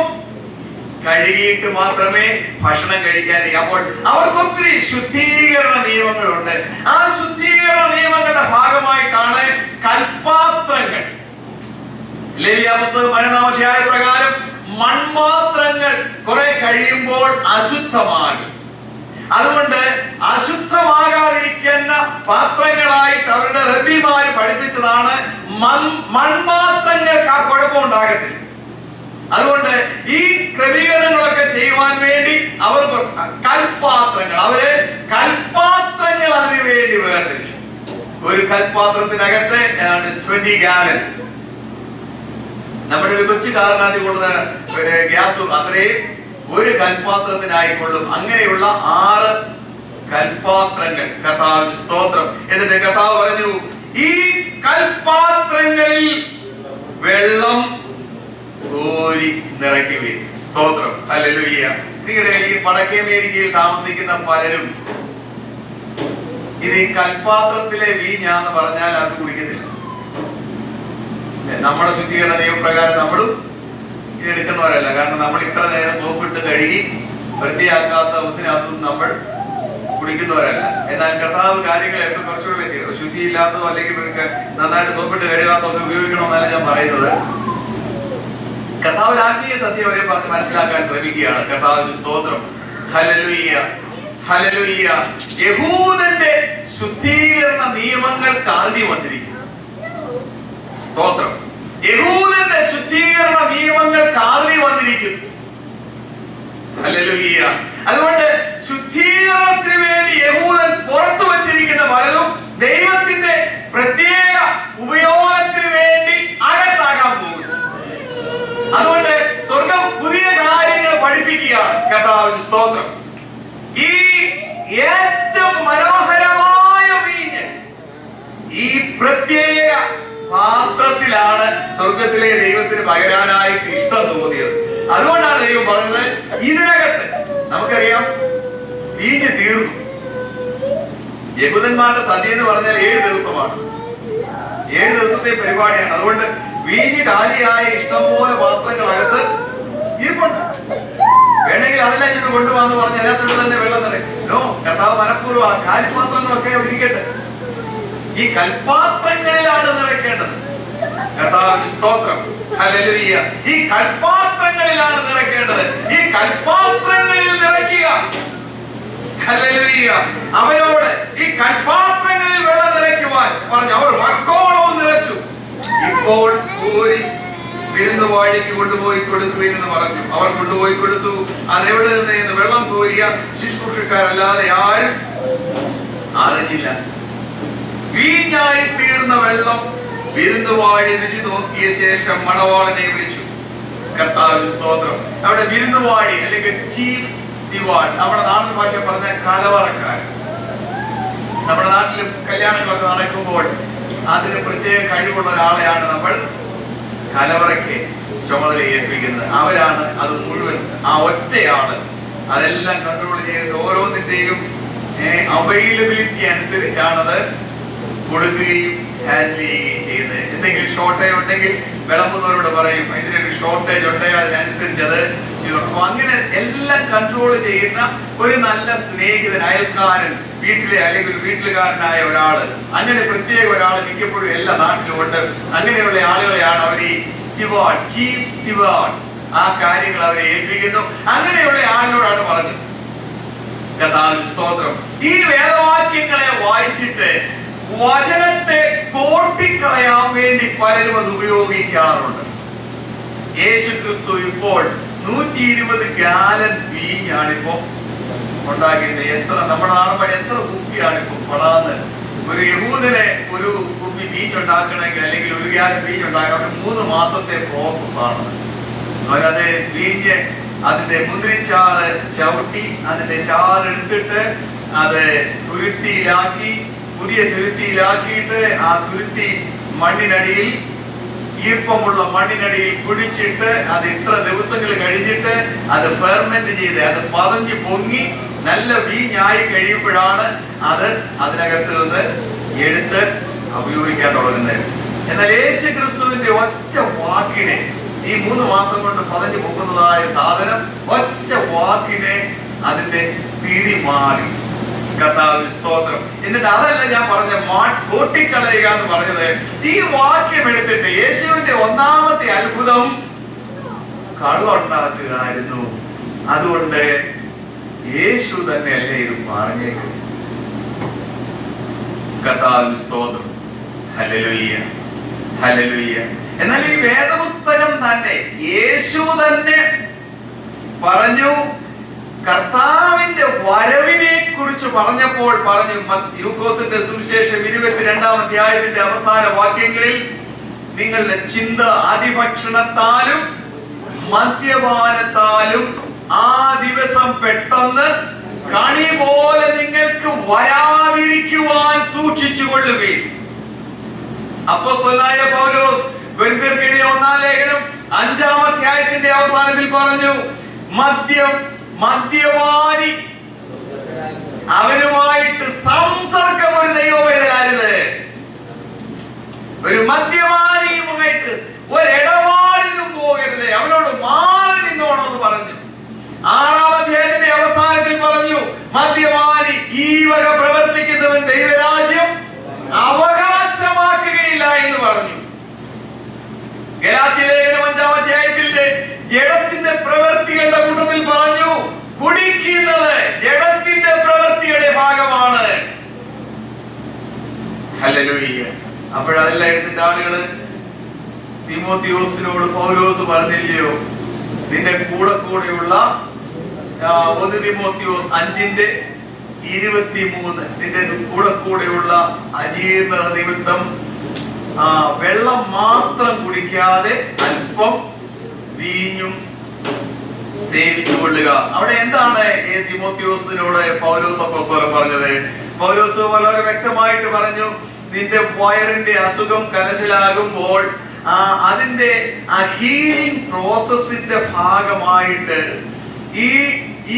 കഴുകിയിട്ട് മാത്രമേ ഭക്ഷണം കഴിക്കാൻ. അപ്പോൾ അവർക്കൊത്തിരി ശുദ്ധീകരണ നിയമങ്ങളുണ്ട്. ആ ശുദ്ധീകരണ നിയമങ്ങളുടെ ഭാഗമായിട്ടാണ് കൽപാത്രങ്ങൾ. ലേവ്യ പുസ്തകം 15-ാം അധ്യായ പ്രകാരം മൺപാത്രങ്ങൾ കുറെ കഴിയുമ്പോൾ അശുദ്ധമാകും. അതുകൊണ്ട് അശുദ്ധമാകാതിരിക്കുന്ന പാത്രങ്ങളായിട്ട് അവരുടെ റബ്ബിമാര് പഠിപ്പിച്ചതാണ് മൺപാത്രങ്ങൾക്ക് ആ കുഴപ്പമുണ്ടാകത്തില്ല. അതുകൊണ്ട് ഈ ക്രമീകരണങ്ങളൊക്കെ ചെയ്യുവാൻ വേണ്ടി അവർക്ക് അവര് കൽപാത്രങ്ങൾ അതിനു വേണ്ടി വേർതിരിച്ചു. ഒരു കൽപാത്രത്തിനകത്ത് 20 gallon. നമ്മുടെ ഒരു കൊച്ചു കാറിനകത്ത് കൊള്ളുന്ന ഗ്യാസ് അത്രയും ഒരു കൽപാത്രത്തിനായിക്കൊള്ളും. അങ്ങനെയുള്ള 6 കൽപാത്രങ്ങൾ. കർത്താവിന് സ്തോത്രം. എന്നിട്ട് കർത്താവ് പറഞ്ഞു, ഈ കൽപാത്രങ്ങളിൽ വെള്ളം കോരി നിറയ്ക്കുവീൻ. സ്തോത്രം. ഹല്ലേലൂയ. നിങ്ങളുടെ ഈ വടക്കേ അമേരിക്കയിൽ താമസിക്കുന്ന പലരും ഇത് ഈ കൽപാത്രത്തിലെ വീഞ്ഞാന്ന് പറഞ്ഞാൽ അത് കുടിക്കത്തില്ല. നമ്മുടെ ശുദ്ധീകരണ നിയമപ്രകാരം നമ്മളും എടുക്കുന്നവരല്ല. കാരണം നമ്മൾ ഇത്ര നേരം സോപ്പിട്ട് കഴുകി വൃത്തിയാക്കാത്ത ഒന്നിനകത്തും നമ്മൾ കുടിക്കുന്നവരല്ല. എന്നാൽ കർത്താവ് കാര്യങ്ങളെയൊക്കെ കുറച്ചുകൂടെ ശുദ്ധിയില്ലാത്തതോ അല്ലെങ്കിൽ നന്നായിട്ട് സോപ്പിട്ട് കഴുകാത്തതൊക്കെ ഉപയോഗിക്കണമെന്നല്ല ഞാൻ പറയുന്നത്. കർത്താവിന്റെ ആത്മീയ സത്യം അവരെ പറഞ്ഞ് മനസ്സിലാക്കാൻ ശ്രമിക്കുകയാണ്. കർത്താവിന്റെ സ്തോത്രം. ഹല്ലേലൂയ. ഹല്ലേലൂയ. യഹൂദന്റെ ശുദ്ധീകരണ നിയമങ്ങൾക്ക് ആദ്യം വന്നിരിക്കുന്നു. സ്തോത്രം. യഹൂദന്റെ ശുദ്ധീകരണ നിയമങ്ങൾക്ക് ആദ്യം വന്നിരിക്കുന്നു. ഹല്ലേലൂയ. അതുകൊണ്ട് ശുദ്ധീകരണത്തിന് വേണ്ടി യഹൂദൻ പുറത്തു വച്ചിരിക്കുന്ന പലതും ദൈവത്തിന്റെ പ്രത്യേക ഉപയോഗത്തിന് വേണ്ടി അകത്താകാൻ പോകുന്നു. അതുകൊണ്ട് സ്വർഗം പുതിയ കാര്യങ്ങൾ പഠിപ്പിക്കുകയാണ്. കർത്താവിന്റെ സ്തോത്രം. ഈ ഏറ്റവും മനോഹരമായ വീഞ്ഞ് ഈ പ്രത്യേക പാത്രത്തിലാണ് സ്വർഗത്തിലെ ദൈവത്തിന് പകരാനായിട്ട് ഇഷ്ടം തോന്നിയത്. അതുകൊണ്ടാണ് ദൈവം പറഞ്ഞത്, ഇതിനകത്ത് നമുക്കറിയാം വീഞ്ഞ് തീർന്നു. യഹൂദന്മാരുടെ സദ്യ എന്ന് പറഞ്ഞാൽ 7 ദിവസമാണ്. 7 ദിവസത്തെ പരിപാടിയാണ്. അതുകൊണ്ട് വീഞ്ഞ് കാലിയായ ഇഷ്ടംപോലെ പാത്രങ്ങളകത്ത് ഇരിപ്പുണ്ട്. വേണമെങ്കിൽ അതെല്ലാം ഞാൻ കൊണ്ടുപോകാന്ന് പറഞ്ഞ് അതിനകത്തുള്ള തന്നെ വെള്ളം നിറയും. കർത്താവ് മനഃപൂർവ്വം ആ കാലിപാത്രങ്ങളൊക്കെ അവിടെ ഇരിക്കട്ടെ. ഈ കൽപാത്രങ്ങളിലാണ് നിറയ്ക്കേണ്ടത്. കർത്താവിന് സ്തോത്രം, ഹല്ലേലൂയ. ഈ കൽപാത്രങ്ങളിലാണ് നിറയ്ക്കേണ്ടത്. ഈ കൽപാത്രങ്ങളിൽ നിറയ്ക്കുക. ഹല്ലേലൂയ. അവരോട് ഈ കൽപാത്രങ്ങളിൽ വെള്ളം നിറയ്ക്കുവാൻ പറഞ്ഞു. അവർ വക്കോളവും നിറച്ചു. ഇപ്പോൾ കോരി വിരുന്നുവാഴിക്ക് കൊണ്ടുപോയി കൊടുക്കുവെന്ന് പറഞ്ഞു. അവർ കൊണ്ടുപോയി കൊടുത്തു. അതെവിടെ നിന്ന് വെള്ളം കോരിയ ശുശ്രൂഷക്കാരല്ലാതെ ആരും അറിഞ്ഞില്ല. വീഞ്ഞായി തീർന്ന വെള്ളം വിരുന്നുവാഴി രുചി നോക്കിയ ശേഷം മണവാളനെ വിളിച്ചു. കർത്താവിന് സ്തോത്രം. അവിടെ വിരുന്നുവാഴി അല്ലെങ്കിൽ ചീഫ് സ്റ്റിവാർഡ്, നമ്മുടെ നാടൻ ഭാഷ പറഞ്ഞ കലവറക്കാരൻ. നമ്മുടെ നാട്ടിൽ കല്യാണങ്ങളൊക്കെ നടക്കുമ്പോൾ അതിന് പ്രത്യേക കഴിവുള്ള ഒരാളെയാണ് നമ്മൾ കലവറയ്ക്ക് ചുമതല ഏൽപ്പിക്കുന്നത്. അവരാണ് അത് മുഴുവൻ, ആ ഒറ്റയാള് അതെല്ലാം കൺട്രോൾ ചെയ്ത് ഓരോന്നിന്റെയും അവൈലബിലിറ്റി അനുസരിച്ചാണത് കൊടുക്കുകയും ഹാൻഡിൽ ചെയ്യുകയും ചെയ്യുന്നത്. എന്തെങ്കിലും ഷോർട്ടേജ് ഉണ്ടെങ്കിൽ വിളമ്പുന്നവരോട് പറയും ഇതിനൊരു ഷോർട്ടേജ് ഉണ്ടെങ്കിൽ അതിനനുസരിച്ച് അത് ചെയ്തു. അപ്പൊ അങ്ങനെ എല്ലാം കൺട്രോൾ ചെയ്യുന്ന ഒരു നല്ല സ്നേഹിതൻ, അയൽക്കാരൻ, വീട്ടിലെ അല്ലെങ്കിൽ ഒരു വീട്ടിലുകാരനായ ഒരാള്, അങ്ങനെ പ്രത്യേക ഒരാൾ മിക്കപ്പോഴും എല്ലാ നാട്ടിലും ഉണ്ട്. അങ്ങനെയുള്ള ആളുകളെയാണ് അവർ ഈ സ്റ്റിവാർഡ്, ചീഫ് സ്റ്റിവാർഡ്, ആ കാര്യങ്ങൾ അവരെ ഏൽപ്പിക്കുന്നു. അങ്ങനെയുള്ള ആളിനോടാണ് പറഞ്ഞത്. കർത്താവിന് സ്തോത്രം. ഈ വേദവാക്യങ്ങളെ വായിച്ചിട്ട് വചനത്തെ കോട്ടിക്കളയാൻ വേണ്ടി പലരും അത് ഉപയോഗിക്കാറുണ്ട്. യേശു ക്രിസ്തു ഇപ്പോൾ 120 ഗാലൻ വീഞ്ഞാണിപ്പോ ഉണ്ടാക്കിയത്. എത്ര നമ്മുടെ നാളെ എത്ര കുപ്പിയാണിപ്പോ പടാന്ന്. ഒരു യഹൂദനെ ഒരു കുപ്പി വീഞ്ഞുണ്ടാക്കണമെങ്കിൽ അല്ലെങ്കിൽ ഒരു ഗാലൻ വീഞ്ഞുണ്ടാക്കാൻ 3 മാസത്തെ പ്രോസസ്സാണ്. അവനത് വീഞ്ഞ് അതിന്റെ മുന്തിരിച്ചാറ് ചവിട്ടി അതിന്റെ ചാറെടുത്തിട്ട് അത് തുരുത്തിയിലാക്കി, പുതിയ തുരുത്തിയിലാക്കിയിട്ട് ആ തുരുത്തി മണ്ണിനടിയിൽ, ഈർപ്പമുള്ള മണ്ണിനടിയിൽ പിടിച്ചിട്ട് അത് ഇത്ര ദിവസങ്ങൾ കഴിഞ്ഞിട്ട് അത് ഫെർമെന്റ് ചെയ്ത് അത് പതഞ്ഞ് പൊങ്ങി നല്ല വീഞ്ഞായി കഴിയുമ്പോഴാണ് അത് അതിനകത്ത് നിന്ന് എടുത്ത് ഉപയോഗിക്കാൻ തുടങ്ങുന്നത്. എന്നാൽ യേശു ക്രിസ്തുവിന്റെ ഒറ്റ വാക്കിനെ, ഈ 3 മാസം കൊണ്ട് പതഞ്ഞു പൊക്കുന്നതായ സാധനം, ഒറ്റ വാക്കിനെ അതിന്റെ സ്ഥിതി മാറി. കർത്താവിന് സ്തോത്രം. എന്നിട്ട് അതല്ല ഞാൻ പറഞ്ഞ കോട്ടിക്കളയുക എന്ന് പറഞ്ഞത്. ഈ വാക്യം എടുത്തിട്ട് യേശുവിന്റെ ഒന്നാമത്തെ അത്ഭുതം കള്ളുണ്ടാക്കുക ആയിരുന്നു. അതുകൊണ്ട് യേശു തന്നെ അല്ലേ ഇത് പറഞ്ഞേക്ക്. കർത്താവിന് സ്തോത്രം, ഹല്ലേലൂയ, ഹല്ലേലൂയ. എന്നാൽ ഈ വേദപുസ്തകം തന്നെ യേശു തന്നെ പറഞ്ഞു. കർത്താവിന്റെ വരവിനെ കുറിച്ച് പറഞ്ഞപ്പോൾ പറഞ്ഞു, ലൂക്കോസിന്റെ സുവിശേഷം 22-ാം അധ്യായത്തിന്റെ അവസാന വാക്യങ്ങളിൽ, നിങ്ങളുടെ ചിന്ത അതിഭക്ഷണത്താലും മദ്യപാനത്താലും ആ ദിവസം പെട്ടെന്ന് കണി പോലെ നിങ്ങൾക്ക് വരാതിരിക്കുവാൻ സൂക്ഷിച്ചുകൊള്ളുകയും. അപ്പോസ്തലനായ പൗലോസ് കൊരിന്ത്യർക്ക് എഴുതിയ 1-ാം ലേഖനം 5-ാം അധ്യായത്തിന്റെ അവസാനത്തിൽ പറഞ്ഞു, മദ്യപാനി അവനുമായിട്ട് സംസർഗം ഒരു ദൈവവേദനാരുത്. ഒരു മദ്യപാനിയുമായിട്ട് ഒരിടപാടിനും പോകരുത്, അവനോട് മാറി നിന്നോണമെന്ന് പറഞ്ഞു. 6-ാം അധ്യായത്തിന്റെ അവസാനത്തിൽ പറഞ്ഞു, മദ്യപാനി ഈ വക പ്രവർത്തിക്കുന്നവൻ ദൈവരാജ്യം അവകാശമാക്കുകയില്ല എന്ന് പറഞ്ഞു. ഗലാത്യ ലേഖനം 5-ാം അധ്യായത്തിന്റെ ജഡത്തിന്റെ പ്രവൃത്തികളുടെ കൂട്ടത്തിൽ പറഞ്ഞു, കുടിക്കുന്നത് ജഡത്തിന്റെ പ്രവൃത്തിയുടെ ഭാഗമാണ്. ഹല്ലേലൂയ. അപ്പോഴതെല്ലാം എടുത്തിട്ട് ആളുകള് തിമോത്തിയോസിനോട് പൗലോസ് പറഞ്ഞില്ലയോ, നിന്റെ കൂടെയുള്ള 1 തിമോത്തിയോസ് 5:23, നിന്റെ കൂടെയുള്ള അജീർണത നിമിത്തം വെള്ളം മാത്രം കുടിക്കാതെ അല്പം വീഞ്ഞും സേവിച്ചുകൊള്ളുക. അവിടെ എന്താണ് തിമോത്തിയോസിനോട് പൗലോസ് അപ്പോസ്തലൻ പറഞ്ഞത്? പൗലോസ് വളരെ വ്യക്തമായിട്ട് പറഞ്ഞു, നിന്റെ വയറിന്റെ അസുഖം കലശലാകുമ്പോൾ അതിന്റെ ഹീലിംഗ് പ്രോസസ്സിന്റെ ഭാഗമായിട്ട്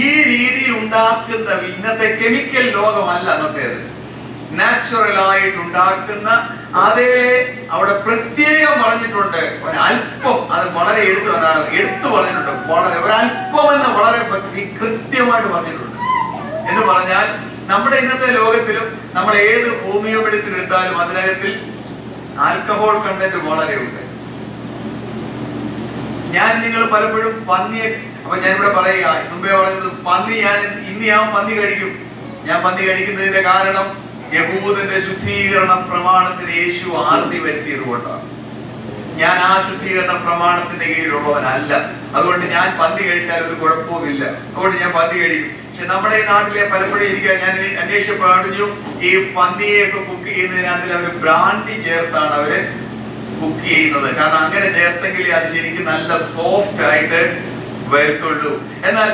ഈ രീതിയിൽ ഉണ്ടാക്കുന്ന, ഇന്നത്തെ കെമിക്കൽ ലോകമല്ല അന്നത്തേത്, നാച്ചുറൽ ആയിട്ട് ഉണ്ടാക്കുന്ന അതേ അവിടെ പ്രത്യേകം പറഞ്ഞിട്ടുണ്ട്. ഒരല്പം, അത് വളരെ എടുത്തു പറഞ്ഞിട്ടുണ്ട്. വളരെ ഒരല്പം എന്ന് വളരെ കൃത്യമായിട്ട് പറഞ്ഞിട്ടുണ്ട്. എന്ന് പറഞ്ഞാൽ നമ്മുടെ ഇന്നത്തെ ലോകത്തിലും നമ്മൾ ഏത് ഹോമിയോ മെഡിസിൻ എടുത്താലും അതിനകത്തിൽ ആൽക്കഹോൾ കണ്ടന്റ് വളരെ ഉണ്ട്. ഞാൻ നിങ്ങൾ പലപ്പോഴും പന്നിയെ, അപ്പൊ ഞാനിവിടെ പറയുക, മുമ്പേ പറഞ്ഞത് പന്നി, ഞാൻ പന്നി കഴിക്കും. ഞാൻ പന്നി കഴിക്കുന്നതിന്റെ കാരണം യഹൂദന്റെ ശുദ്ധീകരണ പ്രമാണത്തിന് യേശു ആർത്തി വരുത്തിയത് കൊണ്ടാണ്. ഞാൻ ആ ശുദ്ധീകരണ പ്രമാണത്തിന്റെ കീഴിലുള്ളവനല്ല. അതുകൊണ്ട് ഞാൻ പന്നി കഴിച്ചാൽ ഒരു കുഴപ്പവുമില്ല. അതുകൊണ്ട് ഞാൻ പന്നി കഴിക്കും. പക്ഷെ നമ്മുടെ ഈ നാട്ടിലെ പലപ്പോഴും ഞാൻ അന്വേഷിച്ചു, ഈ പന്നിയെയൊക്കെ കുക്ക് ചെയ്യുന്നതിനകത്തിൽ അവര് ബ്രാൻഡി ചേർത്താണ് അവര് കുക്ക് ചെയ്യുന്നത്. കാരണം അങ്ങനെ ചേർത്തെങ്കിൽ അത് ശരിക്കും നല്ല സോഫ്റ്റ് ആയിട്ട് വരുത്തുള്ളൂ. എന്നാൽ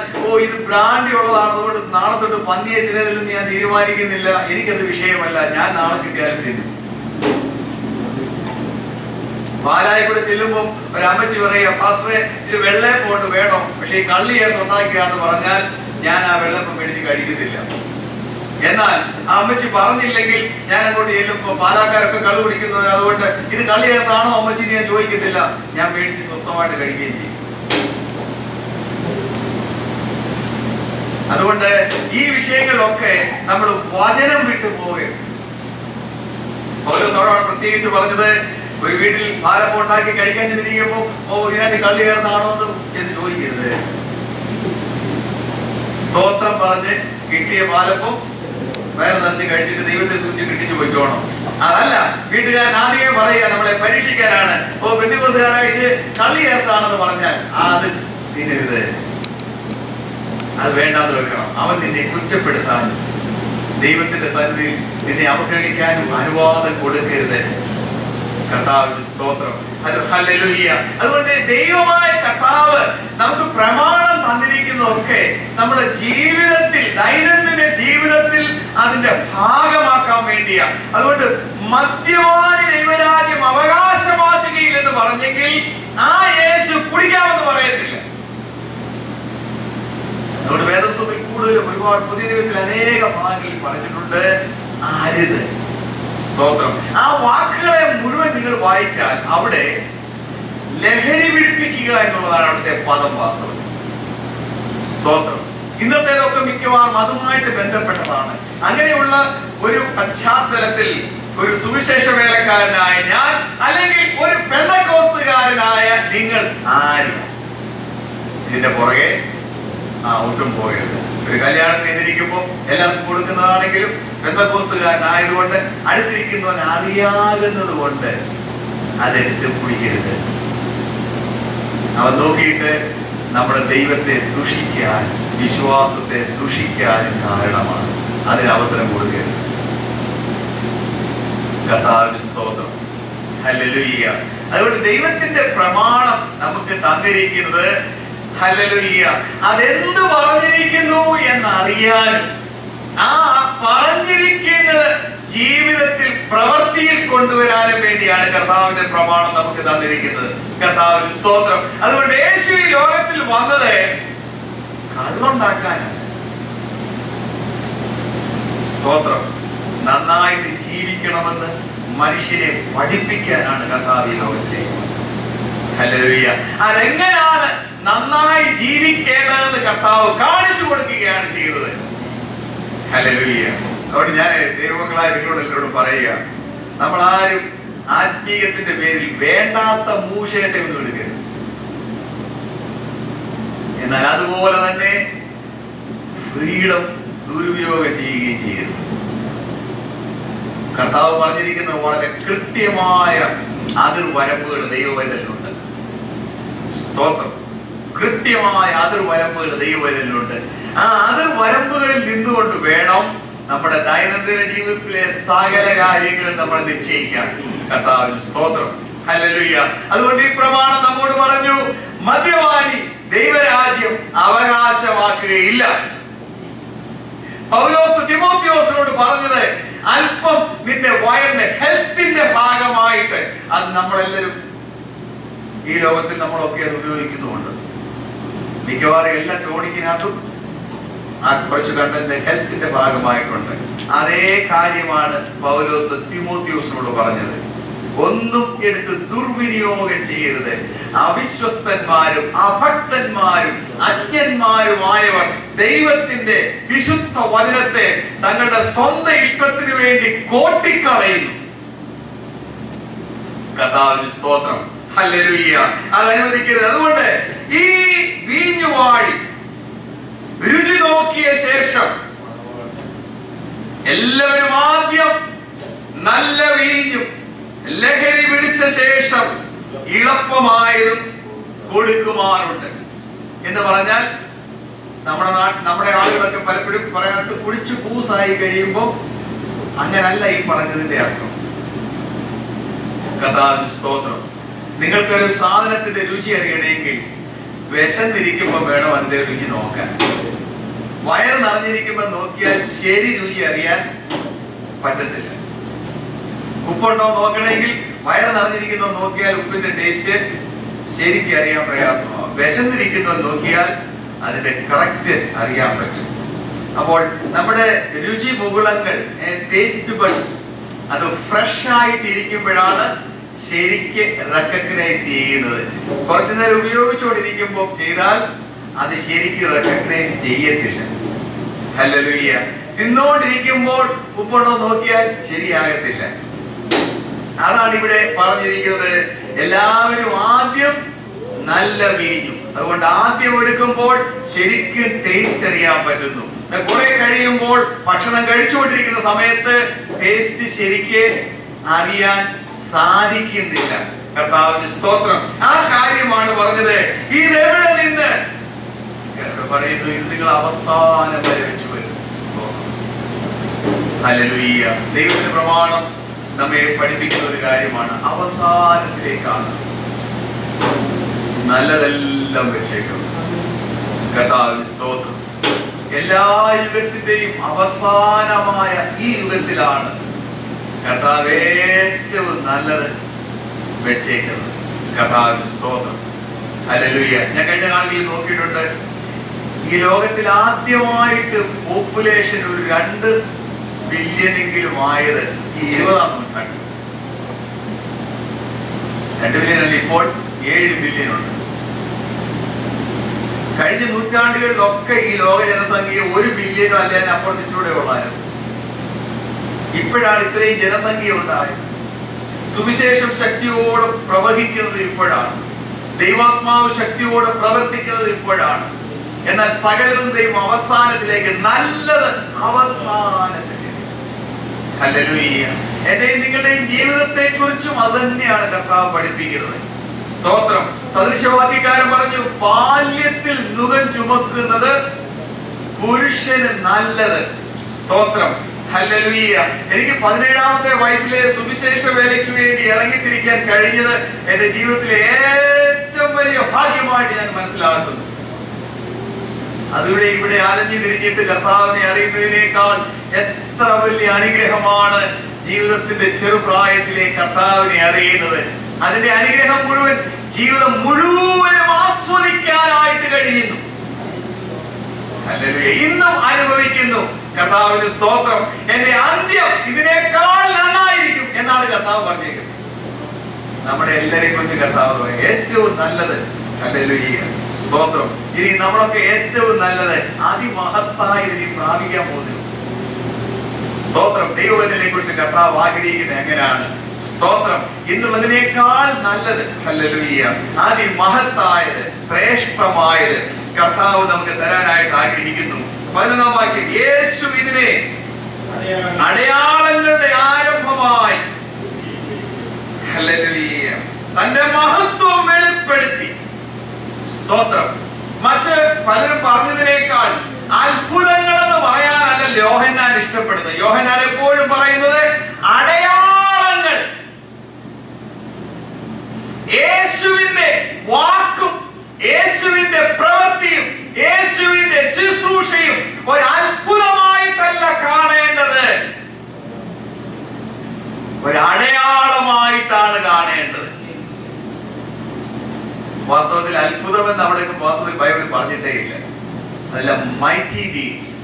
ഇത് ബ്രാൻഡി ഉള്ളതാണ്, അതുകൊണ്ട് നാളെ തൊട്ട് പന്നിയെ തിന്നതില്ലെന്ന് ഞാൻ തീരുമാനിക്കുന്നില്ല. എനിക്കത് വിഷയമല്ല, ഞാൻ നാളെ കിട്ടിയാലും തിന്നും. പാലായി കൂടെ ചെല്ലുമ്പോൾ ഒരു അമ്മച്ചി പറയുക, പാസ്റ്ററെ ഇച്ചിരി വെള്ളയപ്പോട്ട് വേണം, പക്ഷെ ഈ കള്ളി ചേർത്ത് ഉണ്ടാക്കിയാന്ന് പറഞ്ഞാൽ ഞാൻ ആ വെള്ളപ്പം മേടിച്ച് കഴിക്കത്തില്ല. എന്നാൽ ആ അമ്മച്ചി പറഞ്ഞില്ലെങ്കിൽ ഞാൻ അങ്ങോട്ട് ചെല്ലുമ്പോൾ പാലാക്കാരൊക്കെ കള്ളു കുടിക്കുന്നവർ, അതുകൊണ്ട് ഇത് കള്ളി ചേർത്താണോ അമ്മച്ചി ഞാൻ ചോദിക്കത്തില്ല, ഞാൻ മേടിച്ച് സ്വസ്ഥമായിട്ട് കഴിക്കുകയും ചെയ്യും. അതുകൊണ്ട് ഈ വിഷയങ്ങളിലൊക്കെ നമ്മൾ വചനം വിട്ടു പോകരുത്. പൗലോസ് പ്രത്യേകിച്ച് പറഞ്ഞത്, ഒരു വീട്ടിൽ പാലപ്പം ഉണ്ടാക്കി കഴിക്കാൻ ചെന്നിരിക്കുമ്പോ ഇതിനകത്ത് കള്ളി ചേർന്നാണോ എന്ന് ചെന്ന് ചോദിക്കരുത്. സ്തോത്രം പറഞ്ഞ് കിട്ടിയ പാലപ്പം വയറ് നിറച്ച് കഴിച്ചിട്ട് ദൈവത്തെ സൂചിച്ച് കിട്ടിച്ചു പോയിക്കോണം. അതല്ല, വീട്ടുകാരൻ ആദ്യമേ പറയുക നമ്മളെ പരീക്ഷിക്കാനാണ്, ബന്ധുക്കോസുകാരാ ഇത് കള്ളി ചേർത്താണെന്ന് പറഞ്ഞാൽ അത് തിന്നരുത്, അത് വേണ്ടാന്ന് വെക്കണം. അവൻ നിന്നെ കുറ്റപ്പെടുത്താനും ദൈവത്തിന്റെ സന്നിധിയിൽ നിന്നെ അവഗണിക്കാനും അനുവാദം കൊടുക്കരുത്. കർത്താവിന്റെ സ്തോത്രം. ഹല്ലേലൂയ. അതുകൊണ്ട് ദൈവമായ കർത്താവ് നമുക്ക് പ്രമാണം തന്നിരിക്കുന്നതൊക്കെ നമ്മുടെ ജീവിതത്തിൽ, ദൈനംദിന ജീവിതത്തിൽ അതിന്റെ ഭാഗമാക്കാൻ വേണ്ടിയാണ്. അതുകൊണ്ട് മദ്യപാനി ദൈവരാജ്യം അവകാശമാക്കുകയില്ലെന്ന് പറഞ്ഞെങ്കിൽ ആ യേശു കുടിക്കാമെന്ന് പറയത്തില്ല. അതുകൊണ്ട് വേദപുസ്തകത്തിൽ കൂടുതലും ഒരുപാട് പുതിയ നിയമത്തിൽ അനേക ഭാഗങ്ങളിൽ പറഞ്ഞിട്ടുണ്ട് അരുത്. സ്തോത്രം. ആ വാക്കുകളെ മുഴുവൻ നിങ്ങൾ വായിച്ചാൽ അവിടെ ലഹരി പിടിപ്പിക്കുക എന്നുള്ളതാണ് അവിടുത്തെ പദം വാസ്തവം. സ്തോത്രം. ഇന്നത്തേതൊക്കെ മിക്കവാറും അതുമായിട്ട് ബന്ധപ്പെട്ടതാണ്. അങ്ങനെയുള്ള ഒരു പശ്ചാത്തലത്തിൽ ഒരു സുവിശേഷ വേലക്കാരനായ ഞാൻ, അല്ലെങ്കിൽ ഒരു പെന്തക്കോസ്തുകാരനായ നിങ്ങൾ ആരും ഇതിന്റെ പുറകെ ഒട്ടും പോകരുത്. ഒരു കല്യാണത്തിന് എതിരിക്കുമ്പോൾ എല്ലാവർക്കും കൊടുക്കുന്നതാണെങ്കിലും പെന്തക്കോസ്തുകാരനായതുകൊണ്ട് അടുത്തിരിക്കുന്നവൻ അറിയാകുന്നത് കൊണ്ട് അതെടുത്ത് കുടിക്കരുത്. അവൻ നോക്കിയിട്ട് നമ്മുടെ ദൈവത്തെ ദുഷിക്കാൻ, വിശ്വാസത്തെ ദുഷിക്കാനും കാരണമാണ്. അതിന് അവസരം കൊടുക്കരുത്. കർത്താവിന്റെ സ്തോത്രം. ഹല്ലേലൂയ. അതുകൊണ്ട് ദൈവത്തിന്റെ പ്രമാണം നമുക്ക് തന്നിരിക്കുന്നത്, ഹല്ലേലൂയ, അതെന്ത് പറഞ്ഞിരിക്കുന്നു എന്നറിയാനും ആ പറഞ്ഞിരിക്കുന്നത് ജീവിതത്തിൽ പ്രവൃത്തിയിൽ കൊണ്ടുവരാനും വേണ്ടിയാണ് കർത്താവിന്റെ പ്രമാണം നമുക്ക് തന്നിരിക്കുന്നത്. കർത്താവിന്റെ സ്തോത്രം. അതുകൊണ്ട് യേശു ഈ ലോകത്തിൽ വന്നത് കള്ളുണ്ടാക്കാനാണ്. സ്തോത്രം. നന്നായിട്ട് ജീവിക്കണമെന്ന് മനുഷ്യനെ പഠിപ്പിക്കാനാണ് കർത്താവ് ഈ ലോകത്തിലേക്ക് വന്നത്. ഹല്ലേലൂയ. അതെങ്ങനെയാണ് നന്നായി ജീവിക്കേണ്ടതെന്ന് കർത്താവ് കാണിച്ചു കൊടുക്കുകയാണ് ചെയ്തത്. ഹല്ലേലൂയ. അതുകൊണ്ട് ഞാൻ ദൈവമക്കളായ നിങ്ങളോട് പറയുക, നമ്മൾ ആരും ആത്മീയത്തിന്റെ പേരിൽ വേണ്ടാത്ത മൂശേട്ടെ ഒന്നും എടുക്കരുത്. എന്നാൽ അതുപോലെ തന്നെ ഫ്രീഡം ദുരുപയോഗം ചെയ്യുകയും ചെയ്യരുത്. കർത്താവ് പറഞ്ഞിരിക്കുന്ന വളരെ കൃത്യമായ അതിർവരമ്പുകൾ ദൈവവേദനയിലുണ്ട്. സ്തോത്രം. കൃത്യമായ അതിർവരമ്പുകൾ ദൈവവേദനയിലുണ്ട്. ആ അതിർവരമ്പുകളിൽ നിന്നുകൊണ്ട് വേണം നമ്മുടെ ദൈനംദിന ജീവിതത്തിലെ സകല കാര്യങ്ങളും നമ്മൾ നിശ്ചയിക്കാൻ. കർത്താവിന്റെ സ്തോത്രം. ഹല്ലേലൂയ. അതുകൊണ്ട് ഈ പ്രമാണം നമ്മോട് പറഞ്ഞു, മദ്യപാനി ദൈവരാജ്യം അവകാശമാക്കുകയില്ല. പൗലോസ് തിമോത്തിയോസിനോട് പറഞ്ഞത് അല്പം നിന്റെ വയറിന്റെ ഹെൽത്തിന്റെ ഭാഗമായിട്ട്, അത് നമ്മളെല്ലാവരും ഈ ലോകത്തിൽ നമ്മളൊക്കെ അത് ഉപയോഗിക്കുന്നുണ്ട്. മിക്കവാറും എല്ലാ ടോണിക്കിനകത്തും ആ കുറച്ച് കണ്ടന്റ് ഹെൽത്തിന്റെ ഭാഗമായിട്ടുണ്ട്. അതേ കാര്യമാണ് പൗലോസ് തിമോത്തിയോസിനോട് പറഞ്ഞത്. ഒന്നും എടുത്ത് ദുർവിനിയോഗം ചെയ്യരുത്. അവിശ്വസ്തന്മാരും അഭക്തന്മാരും അജ്ഞന്മാരുമായവർ ദൈവത്തിന്റെ വിശുദ്ധ വചനത്തെ തങ്ങളുടെ സ്വന്തം ഇഷ്ടത്തിന് വേണ്ടി കോട്ടിക്കളയുന്നു. കർത്താവിന് സ്തോത്രം. ഹല്ലേലൂയ. അത് അനുവദിക്കരുത്. അതുകൊണ്ട് ഈ വീഞ്ഞുവാഴി രുചി നോക്കിയ ശേഷം എല്ലാവരും ആദ്യം നല്ല വീഞ്ഞും ലഹരി പിടിച്ച ശേഷം ഇളപ്പമായതും കൊടുക്കുമാറുണ്ട് എന്ന് പറഞ്ഞാൽ നമ്മുടെ ആളുകളൊക്കെ പലപ്പോഴും പറയാനായിട്ട് കുടിച്ചു പൂസായി കഴിയുമ്പോൾ അങ്ങനല്ല ഈ പറഞ്ഞതിന്റെ അർത്ഥം. കർത്താവിന് സ്തോത്രം. നിങ്ങൾക്കൊരു സാധനത്തിന്റെ രുചി അറിയണമെങ്കിൽ വിശന്നിരിക്കുമ്പോൾ വേണം അതിന്റെ രുചി നോക്കാൻ. വയറ് നിറഞ്ഞിരിക്കുമ്പോൾ നോക്കിയാൽ ശരി രുചി അറിയാൻ പറ്റത്തില്ല. ഉപ്പുണ്ടോ നോക്കണമെങ്കിൽ വയറ് നിറഞ്ഞിരിക്കുന്നോ നോക്കിയാൽ ഉപ്പിന്റെ ടേസ്റ്റ് ശരിക്കും അറിയാൻ പ്രയാസമാവും. വിശന്നിരിക്കുന്നോ നോക്കിയാൽ അതിന്റെ കറക്റ്റ് അറിയാൻ പറ്റും. അപ്പോൾ നമ്മുടെ രുചി മുകുളങ്ങൾ, ടേസ്റ്റ് ബഡ്സ്, അത് ഫ്രഷ് ആയിട്ട് ഇരിക്കുമ്പോഴാണ് ശരിക്ക് റെക്കഗ്നൈസ് ചെയ്യുന്നത്. കുറച്ചു നേരം ഉപയോഗിച്ചുകൊണ്ടിരിക്കുമ്പോൾ ചെയ്താൽ അത് ശരിക്കും റെക്കഗ്നൈസ് ചെയ്യത്തില്ല. ഹല്ലേലൂയ. തിന്നോണ്ടിരിക്കുമ്പോൾ ഉപ്പുണ്ടോ നോക്കിയാൽ ശരിയാകത്തില്ല. അതാണ് ഇവിടെ പറഞ്ഞിരിക്കുന്നത്. എല്ലാവരും ആദ്യം നല്ല വീഞ്ഞും. അതുകൊണ്ട് ആദ്യം എടുക്കുമ്പോൾ ശരിക്കും ടേസ്റ്റ് അറിയാൻ പറ്റുന്നു. കുറെ കഴിയുമ്പോൾ ഭക്ഷണം കഴിച്ചുകൊണ്ടിരിക്കുന്ന സമയത്ത് ടേസ്റ്റ് ശരിക്ക് അറിയാൻ സാധിക്കുന്നില്ല. കർത്താവിന് സ്തോത്രം. ആ കാര്യമാണ് പറഞ്ഞത്. ഇതെവിടെ നിന്ന് പറയുന്നു? ഇത് നിങ്ങൾ അവസാനം വരെ വെച്ചു വരും. ഹല്ലേലൂയ. ദൈവത്തിന്റെ പ്രമാണം നമ്മെ പഠിപ്പിക്കുന്ന ഒരു കാര്യമാണ്. അവസാനത്തിലേക്കാണ് നല്ലതെല്ലാം വെച്ചേക്കും. കർത്താവിന് സ്തോത്രം. എല്ലാ യുഗത്തിന്റെയും അവസാനമായ ഈ യുഗത്തിലാണ് കർത്താവ് ഏറ്റവും നല്ലത് വെച്ചേക്കുന്നത്. കർത്താവിന് സ്തോത്രം. ഹല്ലേലൂയ. ഞാൻ കഴിഞ്ഞ നാളുകളിൽ നോക്കിയിട്ടുണ്ട്. ഈ ലോകത്തിൽ ആദ്യമായിട്ട് പോപ്പുലേഷൻ ഒരു 2 ബില്യണെങ്കിലും ആയത് ഈ 20-ാം നൂറ്റാണ്ടിൽ. 2 ബില്യൺ അല്ല, ഇപ്പോൾ 7 ബില്യൺ ഉണ്ട്. കഴിഞ്ഞ നൂറ്റാണ്ടുകളിലൊക്കെ ഈ ലോക ജനസംഖ്യ 1 ബില്യണോ അല്ല അതിനപ്പുറത്തിച്ചൂടെ ഉള്ളായിരുന്നു. ഇപ്പോഴാണ് ഇത്രയും ജനസംഖ്യ ഉണ്ടായത്. സുവിശേഷം ശക്തിയോടെ പ്രവഹിക്കുന്നത് ഇപ്പോഴാണ്. ദൈവാത്മാവ് ശക്തിയോടെ പ്രവർത്തിക്കുന്നത് ഇപ്പോഴാണ്. എന്നാൽ സകലതും ദൈവം അവസാനത്തിലേക്ക്, നല്ലത് അവസാനത്തിലേക്ക്. ഹല്ലേലൂയ. എന്റെയും നിങ്ങളുടെയും ജീവിതത്തെ കുറിച്ചും അത് തന്നെയാണ് കർത്താവ് പഠിപ്പിക്കുന്നത്. സ്തോത്രം. സദൃശവാക്യക്കാരൻ പറഞ്ഞു, ബാല്യത്തിൽ നുകം ചുമക്കുന്നത് പുരുഷന് നല്ലത്. സ്തോത്രം. ഹല്ലേലൂയ. എനിക്ക് 17-ാമത്തെ വയസ്സിലെ സുവിശേഷ വേലയ്ക്ക് വേണ്ടി ഇറങ്ങിത്തിരിക്കാൻ കഴിഞ്ഞത് എന്റെ ജീവിതത്തിലെ ഏറ്റവും വലിയ ഭാഗ്യമായിട്ട് ഞാൻ മനസ്സിലാക്കുന്നു. അതിവിടെ ഇവിടെ അലഞ്ഞു തിരിഞ്ഞിട്ട് കർത്താവിനെ അറിയുന്നതിനേക്കാൾ എത്ര വലിയ അനുഗ്രഹമാണ് ജീവിതത്തിന്റെ ചെറുപ്രായത്തിലെ കർത്താവിനെ അറിയുന്നത്. അതിന്റെ അനുഗ്രഹം മുഴുവൻ ജീവിതം മുഴുവനും ആസ്വദിക്കാനായിട്ട് കഴിയുന്നു. ഹല്ലേലൂയ. ഇന്നും അനുഭവിക്കുന്നു. കർത്താവിന് സ്തോത്രം. എന്റെ അന്ത്യം ഇതിനേക്കാൾ നന്നായിരിക്കും എന്നാണ് കർത്താവ് പറഞ്ഞേക്കുന്നത്. നമ്മുടെ എല്ലാരെയും കുറിച്ച് കർത്താവ് പറയും ഏറ്റവും നല്ലത്. ഹല്ലേലൂയ. സ്തോത്രം. ഇനി നമ്മളൊക്കെ ഏറ്റവും നല്ലത് അതിമഹത്തായത് ഇനി പ്രാപിക്കാൻ പോകുന്നു. സ്തോത്രം. ദൈവവചനത്തെ കുറിച്ച് കർത്താവ് ആഗ്രഹിക്കുന്നത് എങ്ങനെയാണ്? സ്തോത്രം. ഇന്നുള്ളതിനേക്കാൾ നല്ലത്. ഹല്ലേലൂയ. അതിമഹത്തായത്, ശ്രേഷ്ഠമായത് കർത്താവ് നമുക്ക് തരാനായിട്ട് ആഗ്രഹിക്കുന്നു. 11-ാം വാക്യം, യേശു ഇതിനെ അടയാളങ്ങളുടെ ആരംഭമായി ഹല്ലേലൂയ തന്റെ മഹത്വം വെളിപ്പെടുത്തി. സ്തോത്രം. മറ്റ് പലരും പറഞ്ഞതിനേക്കാൾ അത്ഭുതങ്ങൾ എന്ന് പറയാനല്ല യോഹന്നാൻ ഇഷ്ടപ്പെടുന്നത്. യോഹന്നാൻ എപ്പോഴും പറയുന്നത് അടയാളങ്ങൾ. യേശുവിന്റെ വാക്കും യേശുവിന്റെ പ്രവൃത്തിയും യേശുവിന്റെ ശുശ്രൂഷയും ഒരു അത്ഭുതമായിട്ടല്ല കാണേണ്ടത്, ഒരു അടയാളമായിട്ടാണ് കാണേണ്ടത്. വാസ്തവത്തിൽ അത്ഭുതം എന്ന് അവിടെ വാസ്തവത്തിൽ ബൈബിളിൽ പറഞ്ഞിട്ടേ ഇല്ല. അതല്ല, മൈറ്റി ഡീഡ്സ്,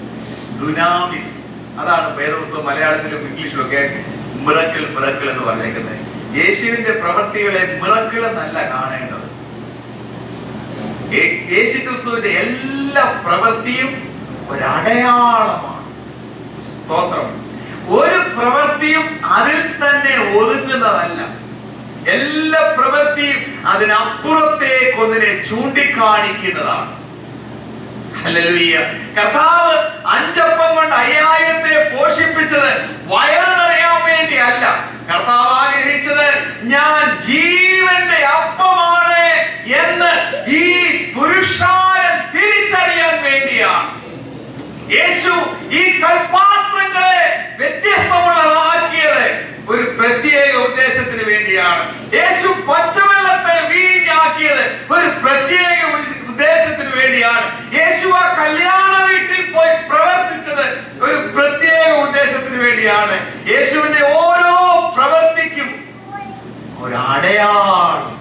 ദുനാമിസ്. അതാണ് വേദപുസ്തകം മലയാളത്തിലും ഇംഗ്ലീഷിലും ഒക്കെ മിറക്കിൾ മിറക്കിൾ എന്ന് പറഞ്ഞേക്കുന്നത്. യേശുവിന്റെ പ്രവൃത്തികളെ മിറക്കിൾ എന്നല്ല കാണേണ്ടത്. യേശുക്രിസ്തുവിന്റെ എല്ലാ പ്രവൃത്തിയും ഒരടയാളമാണ്. സ്തോത്രം. ഒരു പ്രവൃത്തിയും അതിൽ തന്നെ ഒതുങ്ങുന്നതല്ല. എല്ലാ പ്രവൃത്തിയും അതിനപ്പുറത്തേക്ക് ഒന്നിനെ ചൂണ്ടിക്കാണിക്കുന്നതാണ്. ഹല്ലേലൂയ. കർത്താവ് 5 അപ്പം കൊണ്ട് 5000 പോഷിപ്പിച്ചത് വയറ് നിറയാൻ വേണ്ടി അല്ല. കർത്താവ് ആഗ്രഹിച്ചത് ഞാൻ ജീവന്റെ അപ്പമാണ് എന്ന് ഈ പുരുഷാരം തിരിച്ചറിയാൻ വേണ്ടിയാണ്. യേശു ഈ കൽപാത്രങ്ങളെ വ്യത്യസ്തമുള്ളതാക്കിയത് ഒരു പ്രത്യേക ഉദ്ദേശത്തിന് വേണ്ടിയാണ്. യേശു പച്ചവെള്ളത്തെ വീഞ്ഞാക്കിയത് ഒരു പ്രത്യേക ഉദ്ദേശത്തിന് വേണ്ടിയാണ്. യേശു ആ കല്യാണ വീട്ടിൽ പോയി പ്രവർത്തിച്ചത് ഒരു പ്രത്യേക ഉദ്ദേശത്തിന് വേണ്ടിയാണ്. യേശുവിന്റെ ഓരോ പ്രവൃത്തിക്കും ഒരു അടയാളം,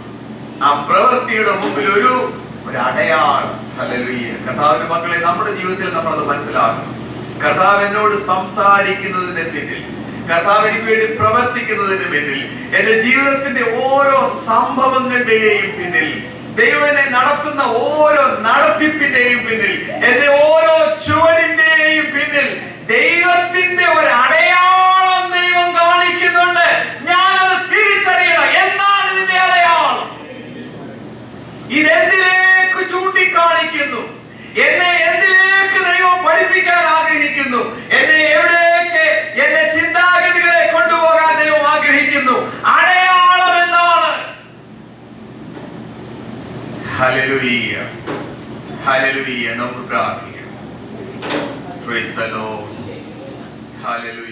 ആ പ്രവൃത്തിയുടെ മുമ്പിൽ ഒരു അടയാളം. ഹല്ലേലൂയ. കർത്താവിന്റെ മക്കളെ, നമ്മുടെ ജീവിതത്തിൽ നമ്മൾ അത് മനസ്സിലാക്കണം. കർത്താവ് എന്നോട് സംസാരിക്കുന്നതിന്റെ പിന്നിൽ, കർത്താവ് എനിക്ക് വേണ്ടി പ്രവർത്തിക്കുന്നതിന് പിന്നിൽ, എന്റെ ജീവിതത്തിന്റെ ഓരോ സംഭവങ്ങളുടെയും പിന്നിൽ, ദൈവം എന്നെ നടത്തുന്ന ഓരോ നടത്തിപ്പിന്റെയും പിന്നിൽ, എന്റെ ഓരോ ചുവടിന്റെയും പിന്നിൽ ദൈവത്തിന്റെ ഒരു അടയാളം ദൈവം കാണിക്കുന്നുണ്ട്. ഞാനത് തിരിച്ചറിയണം. എന്താണ് ഇതിന്റെ അടയാളം? ഇതെന്തിലേക്ക് ചൂണ്ടിക്കാണിക്കുന്നു? എന്നെ എന്തിലേക്ക് ദൈവം പഠിപ്പിക്കാൻ ആഗ്രഹിക്കുന്നു? എന്നെ എവിടേക്ക് എന്റെ ചിന്താഗതികളെ കൊണ്ടുപോകാൻ ദൈവം ആഗ്രഹിക്കുന്നു? അടയാളം എന്താണ്? Hallelujah, hallelujah. നമുക്ക് പ്രാർത്ഥിക്കാം. Praise the Lord. ഹല്ലേലൂയ.